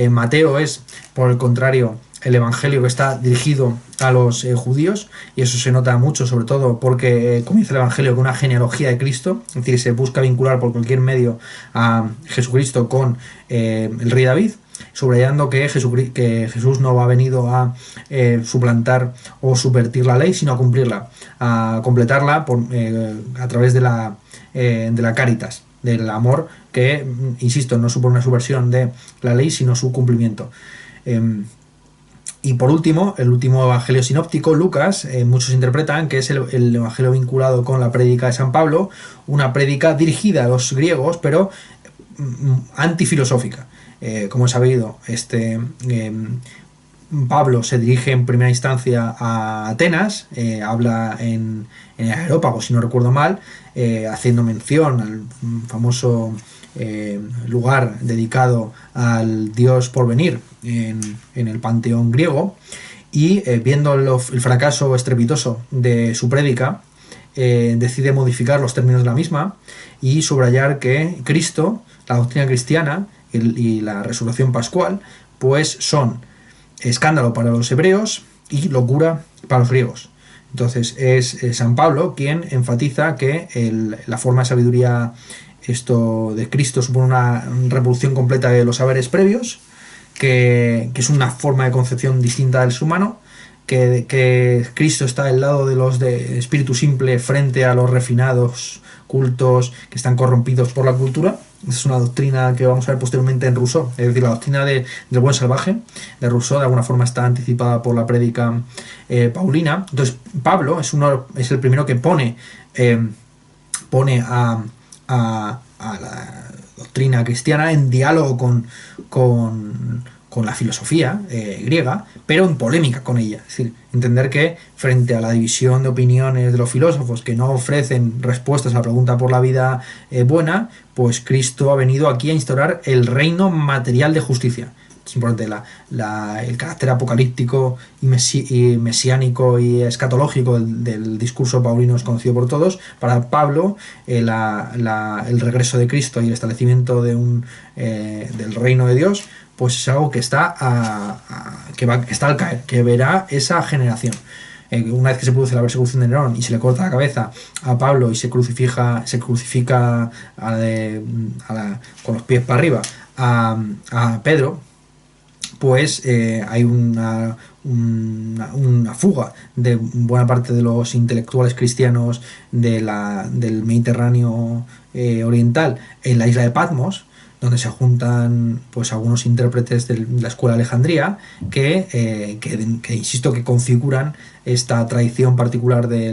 Mateo es, por el contrario, el evangelio que está dirigido a los judíos, y eso se nota mucho, sobre todo porque comienza el evangelio con una genealogía de Cristo, es decir, se busca vincular por cualquier medio a Jesucristo con el rey David, subrayando que Jesús no ha venido a suplantar o subvertir la ley, sino a cumplirla, a completarla a través de la caritas, del amor, que, insisto, no supone una subversión de la ley, sino su cumplimiento. Y por último, el último evangelio sinóptico, Lucas, muchos interpretan que es el evangelio vinculado con la prédica de San Pablo, una prédica dirigida a los griegos, pero antifilosófica. Como he sabido, Pablo se dirige en primera instancia a Atenas, habla en el Areópago, si no recuerdo mal, haciendo mención al famoso lugar dedicado al dios porvenir en el panteón griego, y viendo el fracaso estrepitoso de su prédica, decide modificar los términos de la misma y subrayar que Cristo, la doctrina cristiana y la resurrección pascual, pues son escándalo para los hebreos y locura para los griegos. Entonces es San Pablo quien enfatiza que la forma de sabiduría de Cristo supone una revolución completa de los saberes previos, que es una forma de concepción distinta del ser humano, que Cristo está al lado de los de espíritu simple frente a los refinados cultos que están corrompidos por la cultura. Es una doctrina que vamos a ver posteriormente en Rousseau, es decir, la doctrina del buen salvaje de Rousseau de alguna forma está anticipada por la prédica paulina. Entonces Pablo es el primero que pone a la doctrina cristiana en diálogo con la filosofía griega, pero en polémica con ella. Es decir, entender que frente a la división de opiniones de los filósofos que no ofrecen respuestas a la pregunta por la vida buena, pues Cristo ha venido aquí a instaurar el reino material de justicia. Es importante el carácter apocalíptico y mesiánico y escatológico del discurso paulino es conocido por todos. Para Pablo, el regreso de Cristo y el establecimiento del reino de Dios, pues es algo que está al caer, que verá esa generación. Una vez que se produce la persecución de Nerón y se le corta la cabeza a Pablo y se crucifica con los pies para arriba a Pedro, pues hay una fuga de buena parte de los intelectuales cristianos del Mediterráneo oriental en la isla de Patmos, donde se juntan pues algunos intérpretes de la escuela de Alejandría que insisto, que configuran esta tradición particular que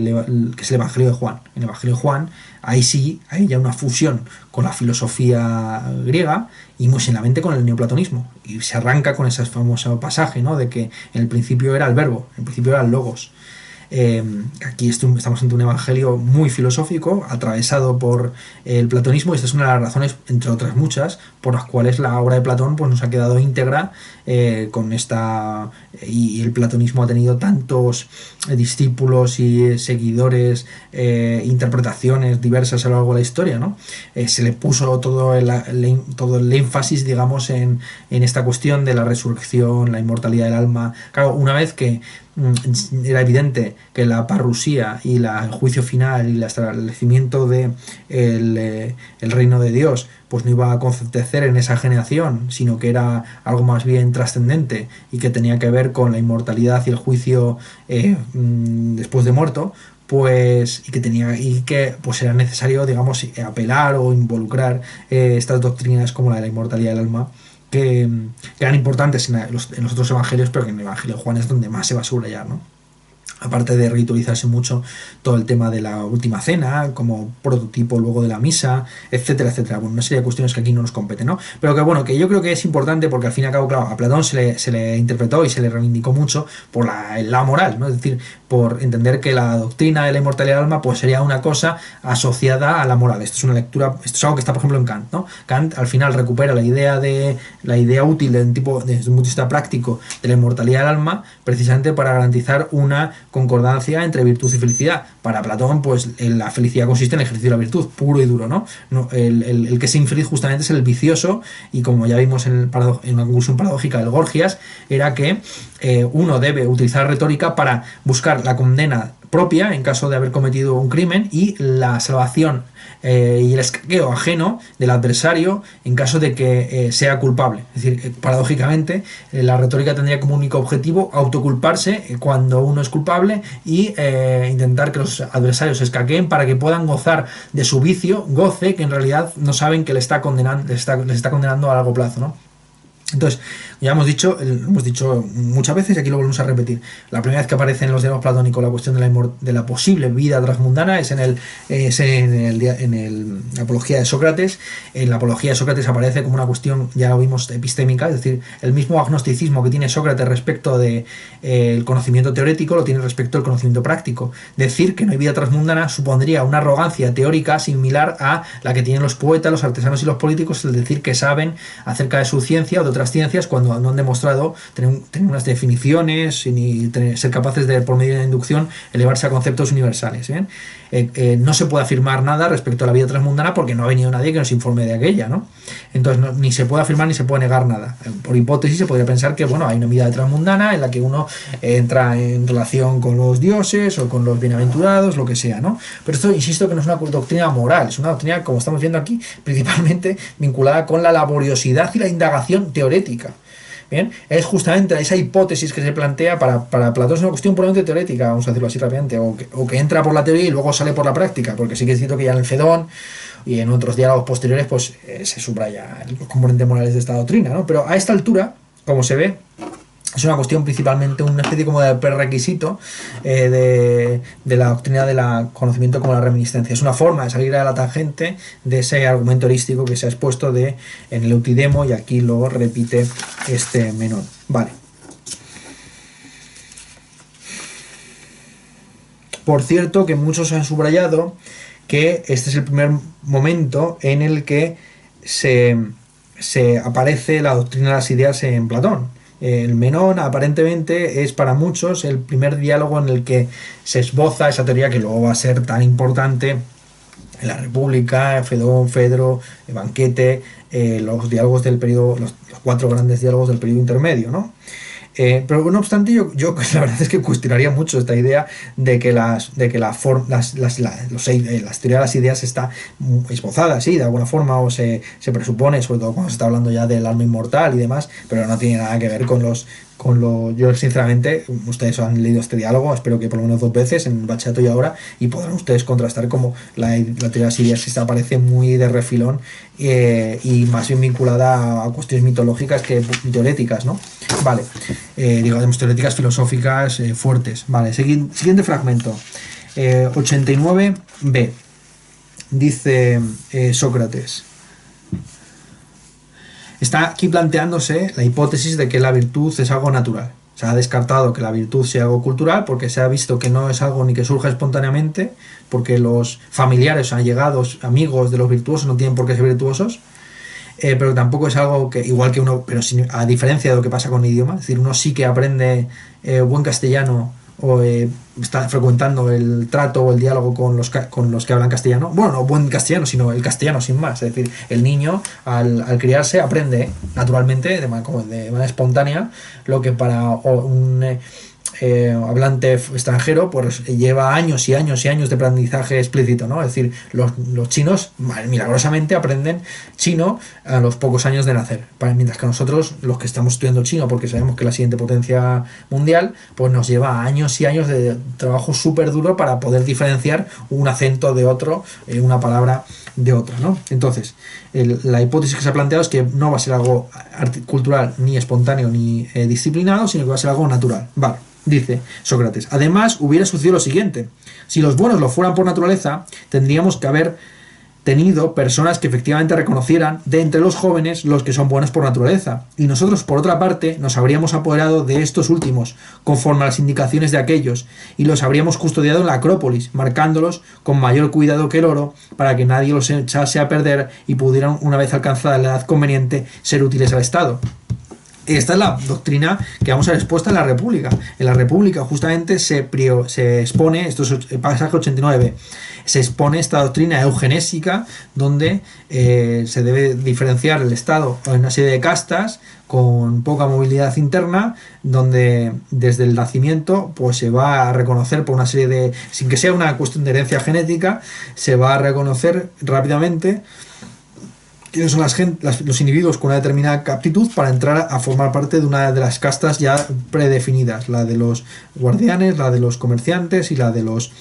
es el Evangelio de Juan. En el Evangelio de Juan, ahí sí hay ya una fusión con la filosofía griega y muy seriamente con el neoplatonismo. Y se arranca con ese famoso pasaje, ¿no?, de que en el principio era el verbo, en el principio era el logos. Aquí estamos ante un evangelio muy filosófico, atravesado por el platonismo, y esta es una de las razones, entre otras muchas, por las cuales la obra de Platón pues, nos ha quedado íntegra con esta... Y el platonismo ha tenido tantos discípulos y seguidores, interpretaciones diversas a lo largo de la historia, ¿no? Se le puso todo el énfasis, digamos, en esta cuestión de la resurrección, la inmortalidad del alma. Claro, una vez que era evidente que la parrusía y el juicio final y el establecimiento de el reino de Dios pues no iba a acontecer en esa generación, sino que era algo más bien trascendente y que tenía que ver con la inmortalidad y el juicio después de muerto, pues y que pues era necesario, digamos, apelar o involucrar estas doctrinas como la de la inmortalidad del alma, que eran importantes en los otros evangelios, pero que en el Evangelio de Juan es donde más se va a subrayar, ¿no? Aparte de ritualizarse mucho todo el tema de la última cena, como prototipo luego de la misa, etcétera, etcétera. Bueno, una serie de cuestiones que aquí no nos competen, ¿no? Pero que bueno, que yo creo que es importante porque al fin y al cabo, claro, a Platón se le interpretó y se le reivindicó mucho por la moral, ¿no? Es decir, por entender que la doctrina de la inmortalidad del alma pues sería una cosa asociada a la moral. Esto es una lectura, esto es algo que está, por ejemplo, en Kant, ¿no? Kant al final recupera la idea útil desde un punto de vista práctico de la inmortalidad del alma, precisamente para garantizar una concordancia entre virtud y felicidad. Para Platón, pues la felicidad consiste en el ejercicio de la virtud, puro y duro, ¿no? El que es infeliz justamente es el vicioso, y como ya vimos en una conclusión paradójica del Gorgias, era que uno debe utilizar retórica para buscar la condena propia en caso de haber cometido un crimen y la salvación y el escaqueo ajeno del adversario en caso de que sea culpable. Es decir, paradójicamente, la retórica tendría como único objetivo autoculparse cuando uno es culpable y intentar que los adversarios se escaqueen para que puedan gozar de su vicio, goce que en realidad no saben que les está condenando a largo plazo, ¿no? Entonces, ya hemos dicho muchas veces, y aquí lo volvemos a repetir. La primera vez que aparece en los diálogos platónicos la cuestión de la posible vida transmundana es en la Apología de Sócrates. En la Apología de Sócrates aparece como una cuestión, ya lo vimos, epistémica, es decir, el mismo agnosticismo que tiene Sócrates respecto de el conocimiento teórico lo tiene respecto al conocimiento práctico. Decir que no hay vida transmundana supondría una arrogancia teórica similar a la que tienen los poetas, los artesanos y los políticos, es decir, que saben acerca de su ciencia o de otras ciencias cuando no han demostrado tener unas definiciones ni ser capaces de, por medio de la inducción, elevarse a conceptos universales. No se puede afirmar nada respecto a la vida transmundana porque no ha venido nadie que nos informe de aquella, ¿no? Entonces ni se puede afirmar ni se puede negar nada. Por hipótesis se podría pensar que bueno, hay una vida transmundana en la que uno entra en relación con los dioses o con los bienaventurados, lo que sea, ¿no? Pero esto, insisto, que no es una doctrina moral, es una doctrina, como estamos viendo aquí, principalmente vinculada con la laboriosidad y la indagación teorética. Bien, es justamente esa hipótesis que se plantea para Platón, es una cuestión puramente teórica, vamos a decirlo así rápidamente, o que entra por la teoría y luego sale por la práctica, porque sí que es cierto que ya en el Fedón y en otros diálogos posteriores pues se subraya los componentes morales de esta doctrina, ¿no? Pero a esta altura, como se ve, es una cuestión principalmente una especie como de prerequisito de la doctrina del conocimiento como la reminiscencia. Es una forma de salir a la tangente de ese argumento erístico que se ha expuesto en el Eutidemo, y aquí lo repite Menón. Vale. Por cierto, que muchos han subrayado que este es el primer momento en el que se aparece la doctrina de las ideas en Platón. El Menón aparentemente es para muchos el primer diálogo en el que se esboza esa teoría que luego va a ser tan importante en la República, Fedón, Fedro, el Banquete, los diálogos del periodo, los 4 grandes diálogos del periodo intermedio, ¿no? Pero no obstante, yo la verdad es que cuestionaría mucho esta idea de que las teorías de las ideas está esbozada, sí, de alguna forma, o se presupone, sobre todo cuando se está hablando ya del alma inmortal y demás, pero no tiene nada que ver con yo sinceramente, ustedes han leído este diálogo, espero que por lo menos 2 veces, en el bachillerato y ahora, y podrán ustedes contrastar como la teoría de las ideas se aparece muy de refilón, y más bien vinculada a cuestiones mitológicas que teoréticas, ¿no? Vale, digamos teoréticas filosóficas fuertes. Vale, siguiente fragmento. 89b. Dice Sócrates. Está aquí planteándose la hipótesis de que la virtud es algo natural. Se ha descartado que la virtud sea algo cultural porque se ha visto que no es algo ni que surja espontáneamente, porque los familiares, allegados, amigos de los virtuosos no tienen por qué ser virtuosos, pero tampoco es algo que, igual que uno, pero a diferencia de lo que pasa con el idioma, es decir, uno sí que aprende buen castellano o está frecuentando el trato o el diálogo con los que hablan castellano. Bueno, no buen castellano, sino el castellano sin más. Es decir, el niño al criarse aprende naturalmente, de manera espontánea, lo que para un hablante extranjero pues lleva años y años y años de aprendizaje explícito, ¿no? Es decir, los chinos milagrosamente aprenden chino a los pocos años de nacer, mientras que nosotros, los que estamos estudiando chino porque sabemos que es la siguiente potencia mundial, pues nos lleva años y años de trabajo súper duro para poder diferenciar un acento de otro, una palabra de otra, ¿no? Entonces, la hipótesis que se ha planteado es que no va a ser algo cultural ni espontáneo ni disciplinado, sino que va a ser algo natural. Vale. Dice Sócrates, además hubiera sucedido lo siguiente: si los buenos lo fueran por naturaleza, tendríamos que haber tenido personas que efectivamente reconocieran de entre los jóvenes los que son buenos por naturaleza, y nosotros por otra parte nos habríamos apoderado de estos últimos conforme a las indicaciones de aquellos, y los habríamos custodiado en la Acrópolis, marcándolos con mayor cuidado que el oro, para que nadie los echase a perder y pudieran, una vez alcanzada la edad conveniente, ser útiles al Estado. Esta es la doctrina que vamos a ver expuesta en la República. En la República justamente se expone, esto es el pasaje 89, se expone esta doctrina eugenésica donde se debe diferenciar el Estado en una serie de castas con poca movilidad interna, donde desde el nacimiento pues se va a reconocer por una serie de, sin que sea una cuestión de herencia genética, se va a reconocer rápidamente quiénes son los individuos con una determinada aptitud para entrar a formar parte de una de las castas ya predefinidas, la de los guardianes, la de los comerciantes y la de los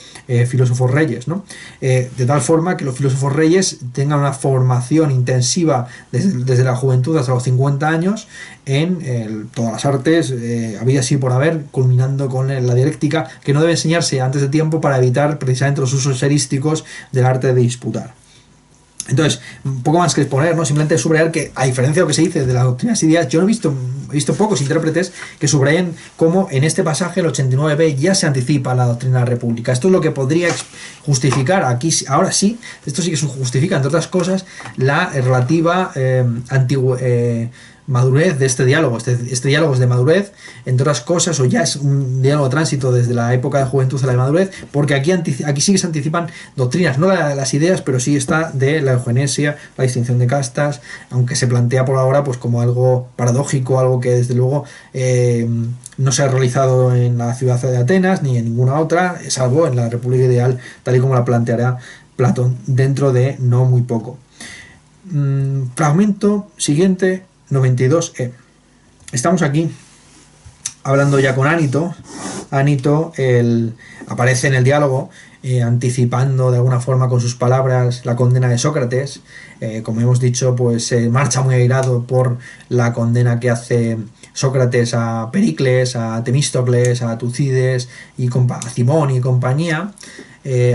filósofos reyes, ¿no? De tal forma que los filósofos reyes tengan una formación intensiva desde la juventud hasta los 50 años en todas las artes, había así por haber, culminando con la dialéctica, que no debe enseñarse antes de tiempo para evitar precisamente los usos erísticos del arte de disputar. Entonces, un poco más que exponer, ¿no? Simplemente subrayar que, a diferencia de lo que se dice de las doctrinas y ideas, yo he visto pocos intérpretes que subrayen cómo en este pasaje, el 89b, ya se anticipa la doctrina de la República. Esto es lo que podría justificar, aquí, ahora sí, esto sí que justifica, entre otras cosas, la relativa madurez de este diálogo. Este diálogo es de madurez, entre otras cosas, o ya es un diálogo de tránsito desde la época de juventud a la de madurez, porque aquí sí que se anticipan doctrinas, no las ideas, pero sí está de la eugenesia, la distinción de castas, aunque se plantea por ahora pues como algo paradójico, algo que desde luego no se ha realizado en la ciudad de Atenas ni en ninguna otra, salvo en la República Ideal, tal y como la planteará Platón dentro de no muy poco. Fragmento siguiente, 92e. Estamos aquí hablando ya con Anito. Anito aparece en el diálogo anticipando de alguna forma con sus palabras la condena de Sócrates. Como hemos dicho, pues se marcha muy airado por la condena que hace Sócrates a Pericles, a Temístocles, a Tucídides y a Cimón y compañía.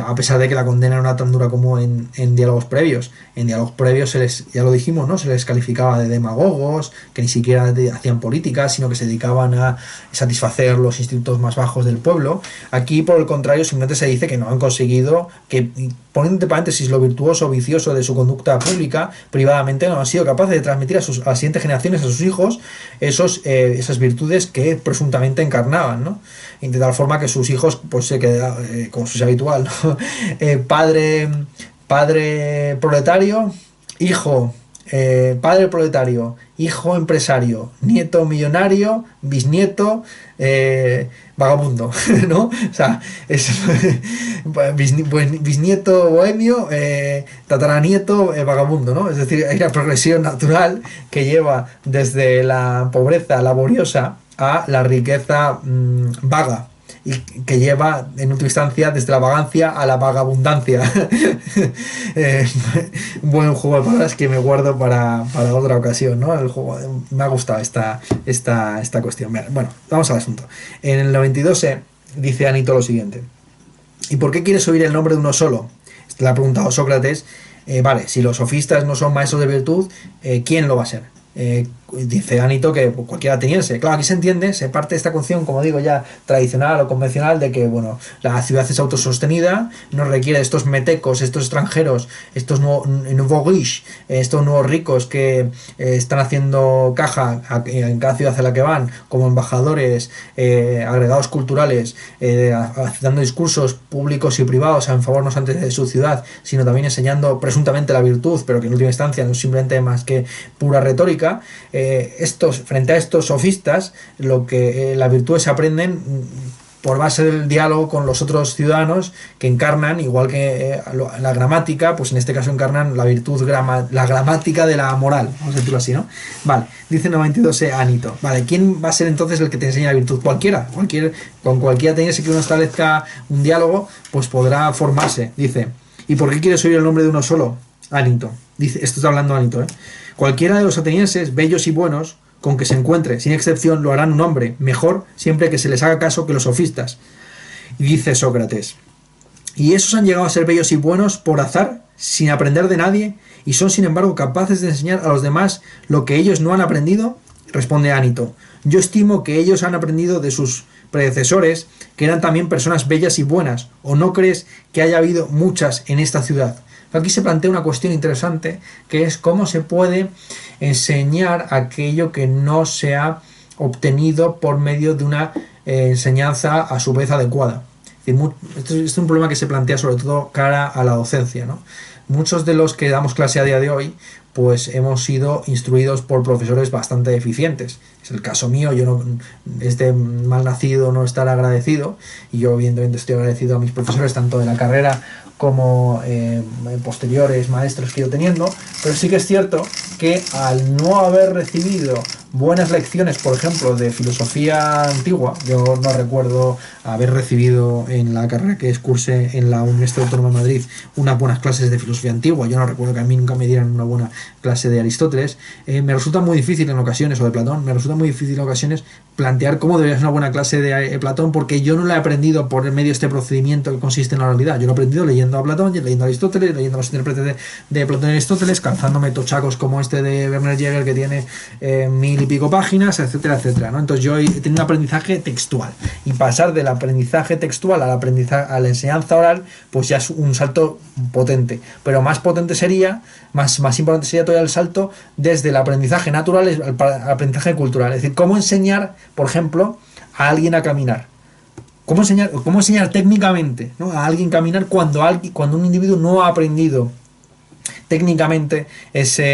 A pesar de que la condena no era tan dura como en diálogos previos. En diálogos previos ya lo dijimos, ¿no? Se les calificaba de demagogos, que ni siquiera hacían política, sino que se dedicaban a satisfacer los instintos más bajos del pueblo. Aquí, por el contrario, simplemente se dice que no han conseguido, que poniendo entre paréntesis lo virtuoso o vicioso de su conducta pública, privadamente no han sido capaces de transmitir a las siguientes generaciones, a sus hijos, esas virtudes que presuntamente encarnaban, ¿no? Y de tal forma que sus hijos pues se quedan, como es habitual, ¿no? Padre proletario, hijo padre proletario, hijo empresario, nieto millonario, bisnieto vagabundo, ¿no? O sea, es bisnieto bohemio, tataranieto vagabundo, ¿no? Es decir, hay una progresión natural que lleva desde la pobreza laboriosa a la riqueza vaga, y que lleva en última instancia desde la vagancia a la vagabundancia. Un buen juego de palabras que me guardo para otra ocasión, ¿no? El juego, me ha gustado esta cuestión. Bueno, vamos al asunto. En el 92 dice Anito lo siguiente: ¿y por qué quieres oír el nombre de uno solo? Le ha preguntado Sócrates. Vale, si los sofistas no son maestros de virtud, ¿quién lo va a ser? Dice Anito que cualquier ateniense. Claro, aquí se entiende, se parte de esta concepción, como digo, ya tradicional o convencional, de que, bueno, la ciudad es autosostenida, no requiere de estos metecos, estos extranjeros, estos nuevos riches, estos nuevos ricos que están haciendo caja en cada ciudad a la que van, como embajadores, agregados culturales, dando discursos públicos y privados en favor no solamente de su ciudad, sino también enseñando presuntamente la virtud, pero que en última instancia no es simplemente más que pura retórica. Frente a estos sofistas, lo que las virtudes se aprenden por base del diálogo con los otros ciudadanos, que encarnan, igual que la gramática, pues en este caso encarnan la virtud, la gramática de la moral, vamos a decirlo así, ¿no? Vale, dice 92 Anito. Vale, ¿quién va a ser entonces el que te enseña la virtud? Con cualquiera ateniense que uno establezca un diálogo, pues podrá formarse. Dice, ¿y por qué quieres oír el nombre de uno solo? Anito. Dice, esto está hablando Anito, ¿eh? Cualquiera de los atenienses, bellos y buenos, con que se encuentre, sin excepción, lo harán un hombre, mejor siempre que se les haga caso que los sofistas. Y dice Sócrates, ¿y esos han llegado a ser bellos y buenos por azar, sin aprender de nadie, y son sin embargo capaces de enseñar a los demás lo que ellos no han aprendido? Responde Anito, yo estimo que ellos han aprendido de sus predecesores, que eran también personas bellas y buenas, ¿o no crees que haya habido muchas en esta ciudad? Aquí se plantea una cuestión interesante, que es cómo se puede enseñar aquello que no se ha obtenido por medio de una enseñanza a su vez adecuada. Esto es un problema que se plantea sobre todo cara a la docencia, ¿no? Muchos de los que damos clase a día de hoy, pues hemos sido instruidos por profesores bastante eficientes. Es el caso mío, yo no, es de mal nacido no estar agradecido, y yo evidentemente estoy agradecido a mis profesores tanto de la carrera como posteriores maestros que he ido teniendo, pero sí que es cierto que al no haber recibido buenas lecciones, por ejemplo, de filosofía antigua, yo no recuerdo haber recibido en la carrera que cursé en la Universidad Autónoma de Madrid unas buenas clases de filosofía antigua, yo no recuerdo que a mí nunca me dieran una buena clase de Aristóteles, me resulta muy difícil en ocasiones, o de Platón, me resulta muy difícil en ocasiones plantear cómo debería ser una buena clase de Platón, porque yo no la he aprendido por el medio de este procedimiento que consiste en la oralidad, yo lo he aprendido leyendo a Platón, leyendo a Aristóteles, leyendo a los intérpretes de Platón y Aristóteles, calzándome tochacos como este de Werner Jäger que tiene 1000 y pico páginas, etcétera, etcétera, ¿no? Entonces yo he tenido un aprendizaje textual, y pasar del aprendizaje textual al aprendizaje, a la enseñanza oral, pues ya es un salto potente, pero más potente sería, más importante sería todavía el salto desde el aprendizaje natural al aprendizaje cultural, es decir, cómo enseñar, por ejemplo, a alguien a caminar. ¿Cómo enseñar técnicamente, ¿no?, a alguien caminar cuando un individuo no ha aprendido técnicamente esa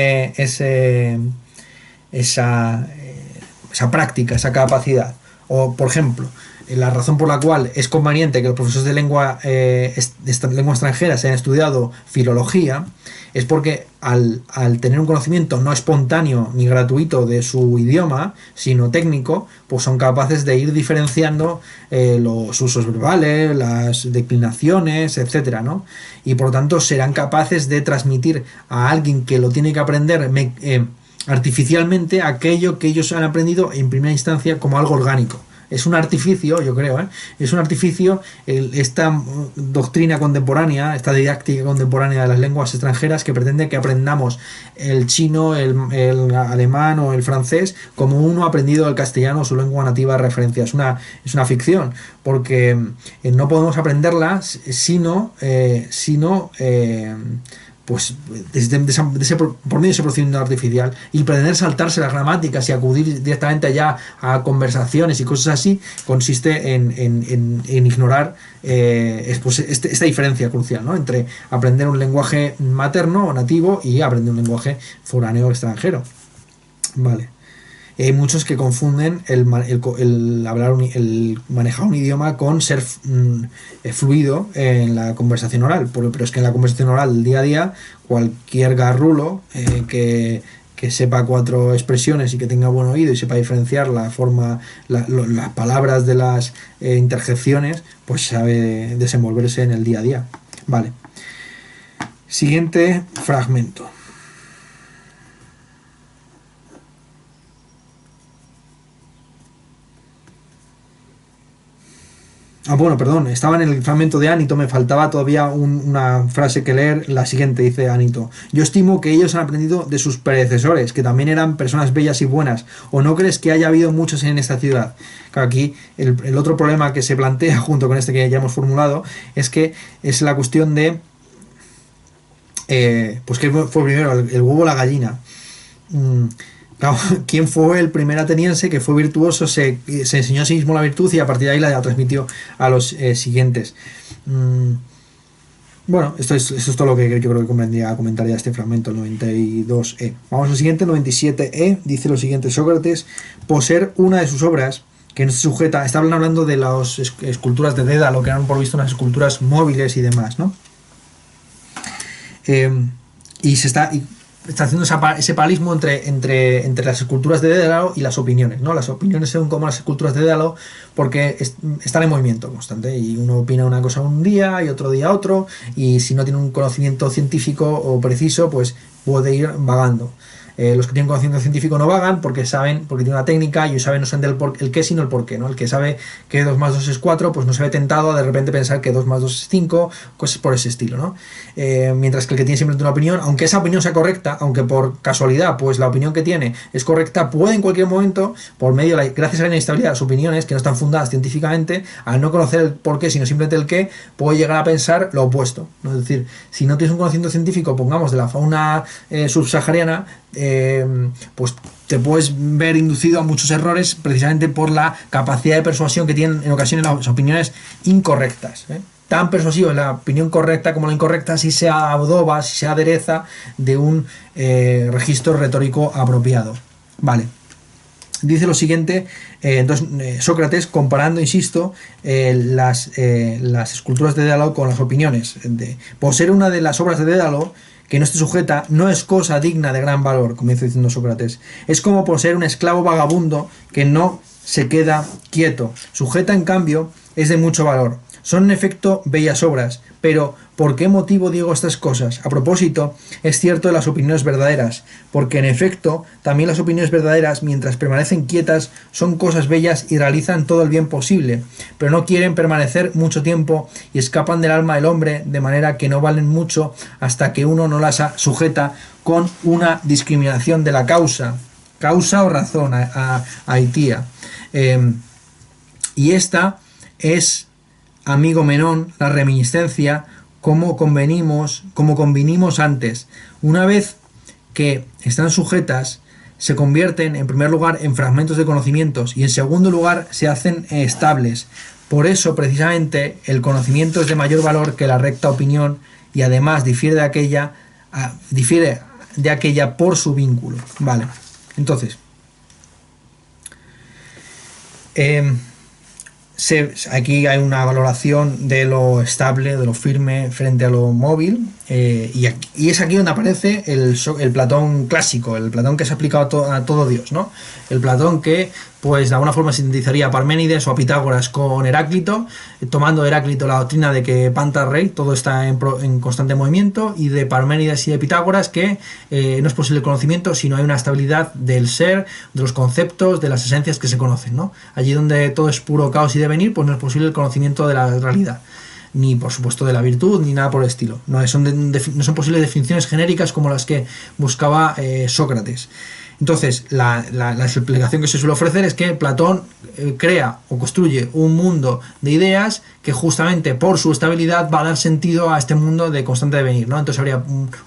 práctica, esa capacidad? O, por ejemplo, la razón por la cual es conveniente que los profesores de lengua extranjera se hayan estudiado filología es porque al tener un conocimiento no espontáneo ni gratuito de su idioma, sino técnico, pues son capaces de ir diferenciando los usos verbales, las declinaciones, etcétera, ¿no? Y por lo tanto serán capaces de transmitir a alguien que lo tiene que aprender artificialmente aquello que ellos han aprendido en primera instancia como algo orgánico. Es un artificio, yo creo, es un artificio esta doctrina contemporánea, esta didáctica contemporánea de las lenguas extranjeras, que pretende que aprendamos el chino, el alemán o el francés como uno ha aprendido el castellano, su lengua nativa de referencia. Es una ficción, porque no podemos aprenderla sino pues por medio de ese procedimiento artificial, y pretender saltarse las gramáticas y acudir directamente allá a conversaciones y cosas así, consiste en ignorar pues esta diferencia crucial, ¿no?, entre aprender un lenguaje materno o nativo y aprender un lenguaje foráneo o extranjero. Vale. Hay muchos que confunden el manejar un idioma con ser fluido en la conversación oral, pero es que en la conversación oral del día a día, cualquier garrulo que sepa 4 expresiones y que tenga buen oído y sepa diferenciar la forma, las palabras de las interjecciones, pues sabe desenvolverse en el día a día. Vale. Siguiente fragmento. Bueno, perdón, estaba en el fragmento de Anito, me faltaba todavía una frase que leer. La siguiente dice Anito: yo estimo que ellos han aprendido de sus predecesores, que también eran personas bellas y buenas. ¿O no crees que haya habido muchos en esta ciudad? Claro, aquí el otro problema que se plantea junto con este que ya hemos formulado es que es la cuestión de pues que fue primero el huevo o la gallina. Claro, ¿quién fue el primer ateniense que fue virtuoso, se enseñó a sí mismo la virtud y a partir de ahí la transmitió a los siguientes? Bueno, esto es todo lo que yo creo que convendría comentar ya este fragmento, el 92e. Vamos al siguiente, 97e. Dice lo siguiente: Sócrates, poseer una de sus obras que no se sujeta, está hablando de las esculturas de Dédalo, que eran por visto unas esculturas móviles y demás, ¿no? Y se está haciendo ese paralismo entre las esculturas de Dédalo y las opiniones, ¿no? Las opiniones son como las esculturas de Dédalo porque están en movimiento constante y uno opina una cosa un día y otro día otro, y si no tiene un conocimiento científico o preciso, pues puede ir vagando. Los que tienen conocimiento científico no vagan porque tienen una técnica y saben no saben el qué, sino el por qué, ¿no? El que sabe que 2 más 2 es 4, pues no se ve tentado a de repente pensar que 2 más 2 es 5, cosas por ese estilo, ¿no? Mientras que el que tiene siempre una opinión, aunque esa opinión sea correcta, aunque por casualidad pues la opinión que tiene es correcta, puede en cualquier momento, gracias a la inestabilidad de las opiniones que no están fundadas científicamente, al no conocer el por qué, sino simplemente el qué, puede llegar a pensar lo opuesto, ¿no? Es decir, si no tienes un conocimiento científico, pongamos, de la fauna subsahariana, pues te puedes ver inducido a muchos errores precisamente por la capacidad de persuasión que tienen en ocasiones las opiniones incorrectas, ¿eh? Tan persuasiva la opinión correcta como la incorrecta si se adoba, si se adereza de un registro retórico apropiado. Vale. Dice lo siguiente, entonces Sócrates, comparando, insisto, las esculturas de Dédalo con las opiniones. Poseer una de las obras de Dédalo que no esté sujeta no es cosa digna de gran valor, comienza diciendo Sócrates. Es como poseer un esclavo vagabundo que no se queda quieto. Sujeta, en cambio, es de mucho valor. Son en efecto bellas obras, pero ¿por qué motivo digo estas cosas? A propósito, es cierto de las opiniones verdaderas, porque en efecto también las opiniones verdaderas, mientras permanecen quietas, son cosas bellas y realizan todo el bien posible, pero no quieren permanecer mucho tiempo y escapan del alma del hombre, de manera que no valen mucho hasta que uno no las sujeta con una discriminación de la causa o razón, aitía. Y esta es, amigo Menón, la reminiscencia, como convinimos antes. Una vez que están sujetas, se convierten en primer lugar en fragmentos de conocimientos y en segundo lugar se hacen estables. Por eso precisamente el conocimiento es de mayor valor que la recta opinión y además difiere de aquella por su vínculo. Vale, entonces aquí hay una valoración de lo estable, de lo firme frente a lo móvil, y es aquí donde aparece el Platón clásico, el Platón que se ha aplicado a todo Dios, ¿no? El Platón que, pues, de alguna forma sintetizaría a Parménides o a Pitágoras con Heráclito, tomando de Heráclito la doctrina de que Panta Rei, todo está en constante movimiento, y de Parménides y de Pitágoras que no es posible el conocimiento si no hay una estabilidad del ser, de los conceptos, de las esencias que se conocen, ¿no? Allí donde todo es puro caos y devenir, pues no es posible el conocimiento de la realidad, ni por supuesto de la virtud, ni nada por el estilo. No son posibles definiciones genéricas como las que buscaba Sócrates. Entonces, la explicación que se suele ofrecer es que Platón crea o construye un mundo de ideas que justamente por su estabilidad va a dar sentido a este mundo de constante devenir, ¿no? Entonces habría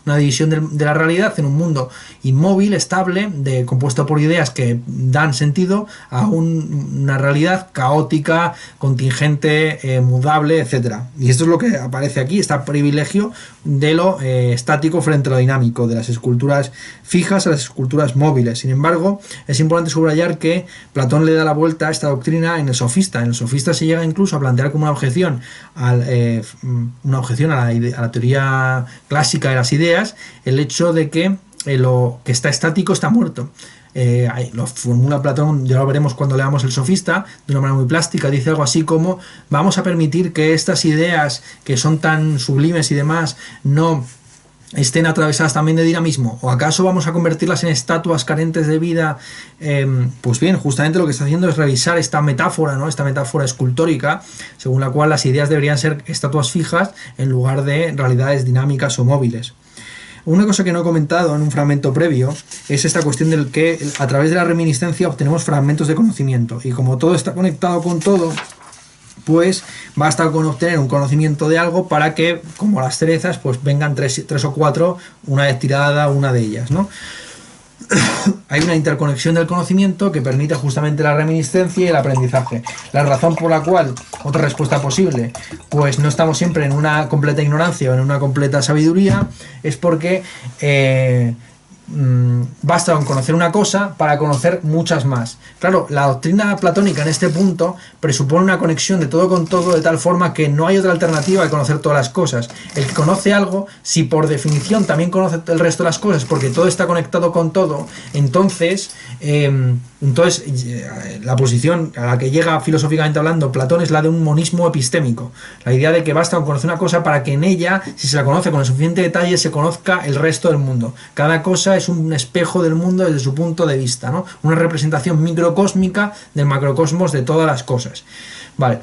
una división de la realidad en un mundo inmóvil, estable, compuesto por ideas que dan sentido a una realidad caótica, contingente, mudable, etcétera. Y esto es lo que aparece aquí, este privilegio de lo estático frente a lo dinámico, de las esculturas fijas a las esculturas móviles. Sin embargo, es importante subrayar que Platón le da la vuelta a esta doctrina en el Sofista. En el Sofista se llega incluso a plantear como una objeción a la teoría clásica de las ideas el hecho de que lo que está estático está muerto. Lo formula Platón, ya lo veremos cuando leamos el Sofista, de una manera muy plástica. Dice algo así como: vamos a permitir que estas ideas que son tan sublimes y demás no estén atravesadas también de dinamismo, o acaso vamos a convertirlas en estatuas carentes de vida. Pues bien, justamente lo que está haciendo es revisar esta metáfora, ¿no? Esta metáfora escultórica, según la cual las ideas deberían ser estatuas fijas en lugar de realidades dinámicas o móviles. Una cosa que no he comentado en un fragmento previo es esta cuestión del que a través de la reminiscencia obtenemos fragmentos de conocimiento, y como todo está conectado con todo, pues basta con obtener un conocimiento de algo para que, como las cerezas, pues vengan tres o cuatro, una vez tirada una de ellas, ¿no? Hay una interconexión del conocimiento que permite justamente la reminiscencia y el aprendizaje. La razón por la cual, otra respuesta posible, pues no estamos siempre en una completa ignorancia o en una completa sabiduría, es porque basta con conocer una cosa para conocer muchas más. Claro, la doctrina platónica en este punto presupone una conexión de todo con todo, de tal forma que no hay otra alternativa que conocer todas las cosas. El que conoce algo, si por definición también conoce el resto de las cosas, porque todo está conectado con todo, entonces la posición a la que llega filosóficamente hablando Platón es la de un monismo epistémico, la idea de que basta con conocer una cosa para que en ella, si se la conoce con el suficiente detalle, se conozca el resto del mundo. Cada cosa es un espejo del mundo desde su punto de vista, ¿no? Una representación microcósmica del macrocosmos de todas las cosas. Vale.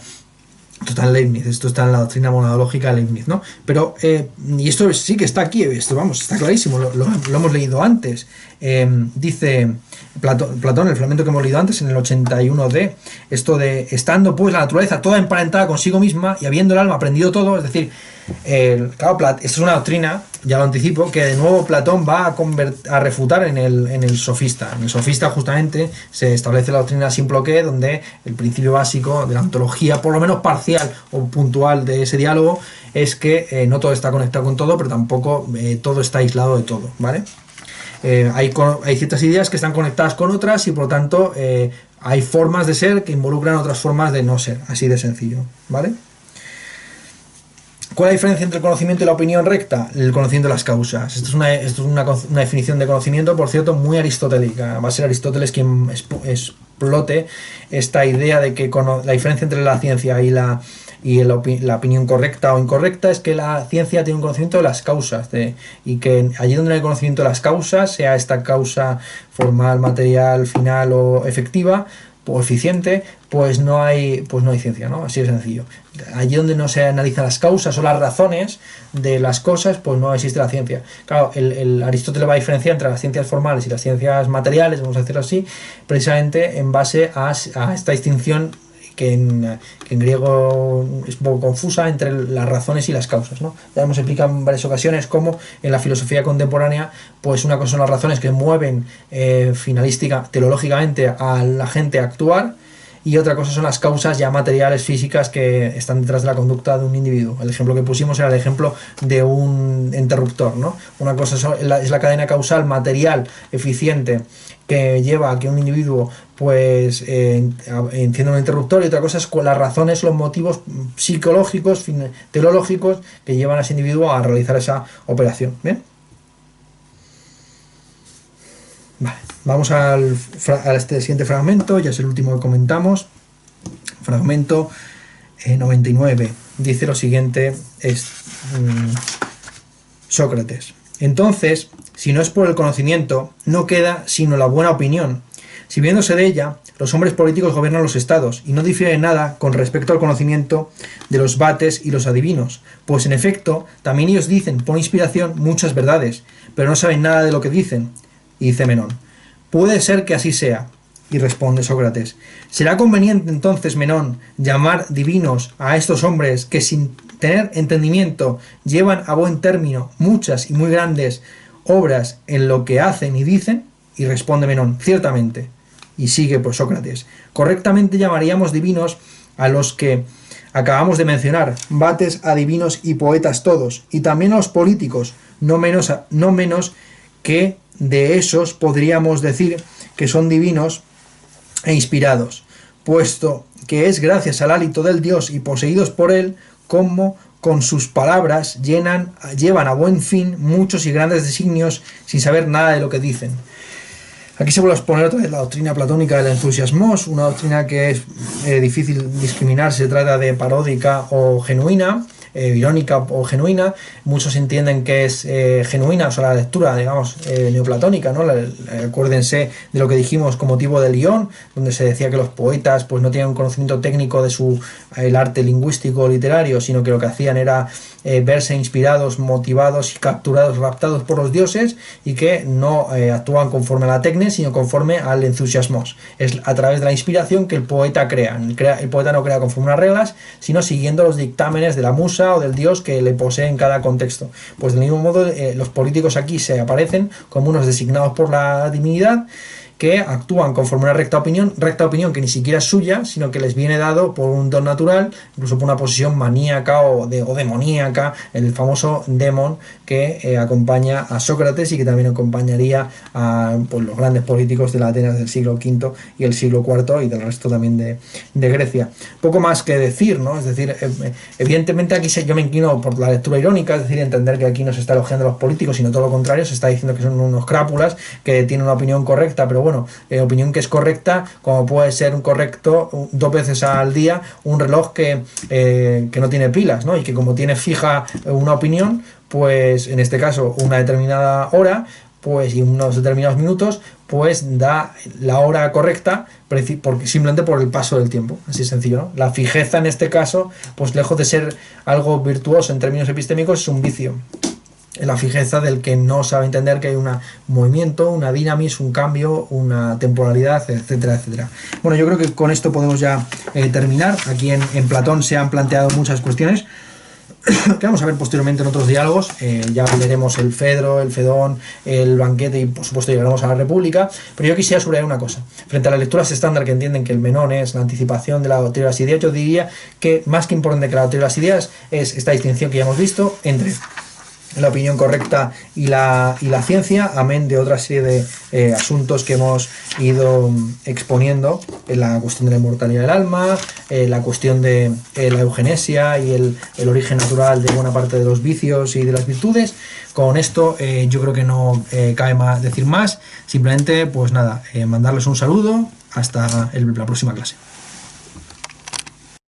Esto está en Leibniz, esto está en la doctrina monadológica de Leibniz, ¿no? Pero, y esto sí que está aquí, esto vamos, está clarísimo, lo hemos leído antes. Dice Platón, el fragmento que hemos leído antes, en el 81d, esto de: estando pues la naturaleza toda emparentada consigo misma y habiendo el alma aprendido todo, es decir, claro, esto es una doctrina, ya lo anticipo, que de nuevo Platón va a refutar en el Sofista. En el Sofista justamente se establece la doctrina Simploqué, donde el principio básico de la ontología, por lo menos parcial o puntual de ese diálogo, es que no todo está conectado con todo, pero tampoco todo está aislado de todo, ¿vale? Hay ciertas ideas que están conectadas con otras y por lo tanto hay formas de ser que involucran otras formas de no ser, así de sencillo, ¿vale? ¿Cuál es la diferencia entre el conocimiento y la opinión recta? El conocimiento de las causas. Esto es una definición de conocimiento, por cierto, muy aristotélica. Va a ser Aristóteles quien explote esta idea de que la diferencia entre la ciencia y la opinión correcta o incorrecta es que la ciencia tiene un conocimiento de las causas, y que allí donde hay conocimiento de las causas, sea esta causa formal, material, final o efectiva o eficiente, pues no hay ciencia, ¿no? Así de sencillo. Allí donde no se analizan las causas o las razones de las cosas, pues no existe la ciencia. Claro, el Aristóteles va a diferenciar entre las ciencias formales y las ciencias materiales, vamos a decirlo así, precisamente en base a esta distinción que en griego es un poco confusa entre las razones y las causas, ¿no? Ya hemos explicado en varias ocasiones cómo en la filosofía contemporánea, pues una cosa son las razones que mueven teológicamente a la gente a actuar, y otra cosa son las causas ya materiales, físicas, que están detrás de la conducta de un individuo. El ejemplo que pusimos era el ejemplo de un interruptor, ¿no? Una cosa es la cadena causal material eficiente que lleva a que un individuo pues encienda un interruptor, y otra cosa es con las razones, los motivos psicológicos, teológicos que llevan a ese individuo a realizar esa operación. ¿Bien? Vale, vamos a este siguiente fragmento, ya es el último que comentamos. Fragmento 99. Dice lo siguiente, Sócrates: entonces, si no es por el conocimiento, no queda sino la buena opinión. Sirviéndose de ella, los hombres políticos gobiernan los estados, y no difiere nada con respecto al conocimiento de los vates y los adivinos, pues en efecto, también ellos dicen por inspiración muchas verdades, pero no saben nada de lo que dicen. Y dice Menón: Puede ser que así sea. Y responde Sócrates: ¿será conveniente entonces, Menón, llamar divinos a estos hombres que sin tener entendimiento llevan a buen término muchas y muy grandes obras en lo que hacen y dicen? Y responde Menón: ciertamente. Y sigue por Sócrates: correctamente llamaríamos divinos a los que acabamos de mencionar, vates, adivinos y poetas todos, y también a los políticos, no menos que de esos podríamos decir que son divinos e inspirados, puesto que es gracias al hálito del Dios y poseídos por él como con sus palabras llevan a buen fin muchos y grandes designios sin saber nada de lo que dicen. Aquí se vuelve a exponer otra vez la doctrina platónica del entusiasmos, una doctrina que es difícil discriminar si se trata de paródica o genuina, irónica o genuina. Muchos entienden que es genuina, o sea, la lectura, digamos, neoplatónica, ¿no? Acuérdense de lo que dijimos con motivo de Lión, donde se decía que los poetas pues no tenían un conocimiento técnico de el arte lingüístico o literario, sino que lo que hacían era verse inspirados, motivados y capturados, raptados por los dioses, y que no actúan conforme a la técnica, sino conforme al entusiasmos. Es a través de la inspiración que el poeta crea. El poeta no crea conforme a unas reglas, sino siguiendo los dictámenes de la musa o del dios que le posee en cada contexto. Pues del mismo modo, los políticos aquí se aparecen como unos designados por la divinidad, que actúan conforme a una recta opinión que ni siquiera es suya, sino que les viene dado por un don natural, incluso por una posición maníaca o demoníaca, el famoso demon que acompaña a Sócrates y que también acompañaría a pues, los grandes políticos de la Atenas del siglo V y el siglo IV y del resto también de Grecia. Poco más que decir, ¿no? Es decir, evidentemente aquí yo me inclino por la lectura irónica, es decir, entender que aquí no se está elogiando a los políticos, sino todo lo contrario, se está diciendo que son unos crápulas, que tienen una opinión correcta, pero bueno, opinión que es correcta, como puede ser un correcto 2 veces al día un reloj que no tiene pilas, ¿no? Y que como tiene fija una opinión, pues en este caso una determinada hora, pues y unos determinados minutos, pues da la hora correcta simplemente por el paso del tiempo, así sencillo, ¿no? La fijeza en este caso, pues lejos de ser algo virtuoso en términos epistémicos, es un vicio. La fijeza del que no sabe entender que hay un movimiento, una dinamis, un cambio, una temporalidad, etcétera, etcétera. Bueno, yo creo que con esto podemos ya terminar. Aquí en Platón se han planteado muchas cuestiones que vamos a ver posteriormente en otros diálogos. Ya veremos el Fedro, el Fedón, el banquete y por supuesto llegaremos a la República, pero yo quisiera subrayar una cosa. Frente a las lecturas estándar que entienden que el Menón es la anticipación de la doctrina de las ideas, yo diría que más que importante que la doctrina de las ideas es esta distinción que ya hemos visto entre la opinión correcta y la ciencia, amén de otra serie de asuntos que hemos ido exponiendo, la cuestión de la inmortalidad del alma, la cuestión de la eugenesia y el origen natural de buena parte de los vicios y de las virtudes. Con esto yo creo que no cabe más decir más, simplemente pues nada, mandarles un saludo hasta la próxima clase.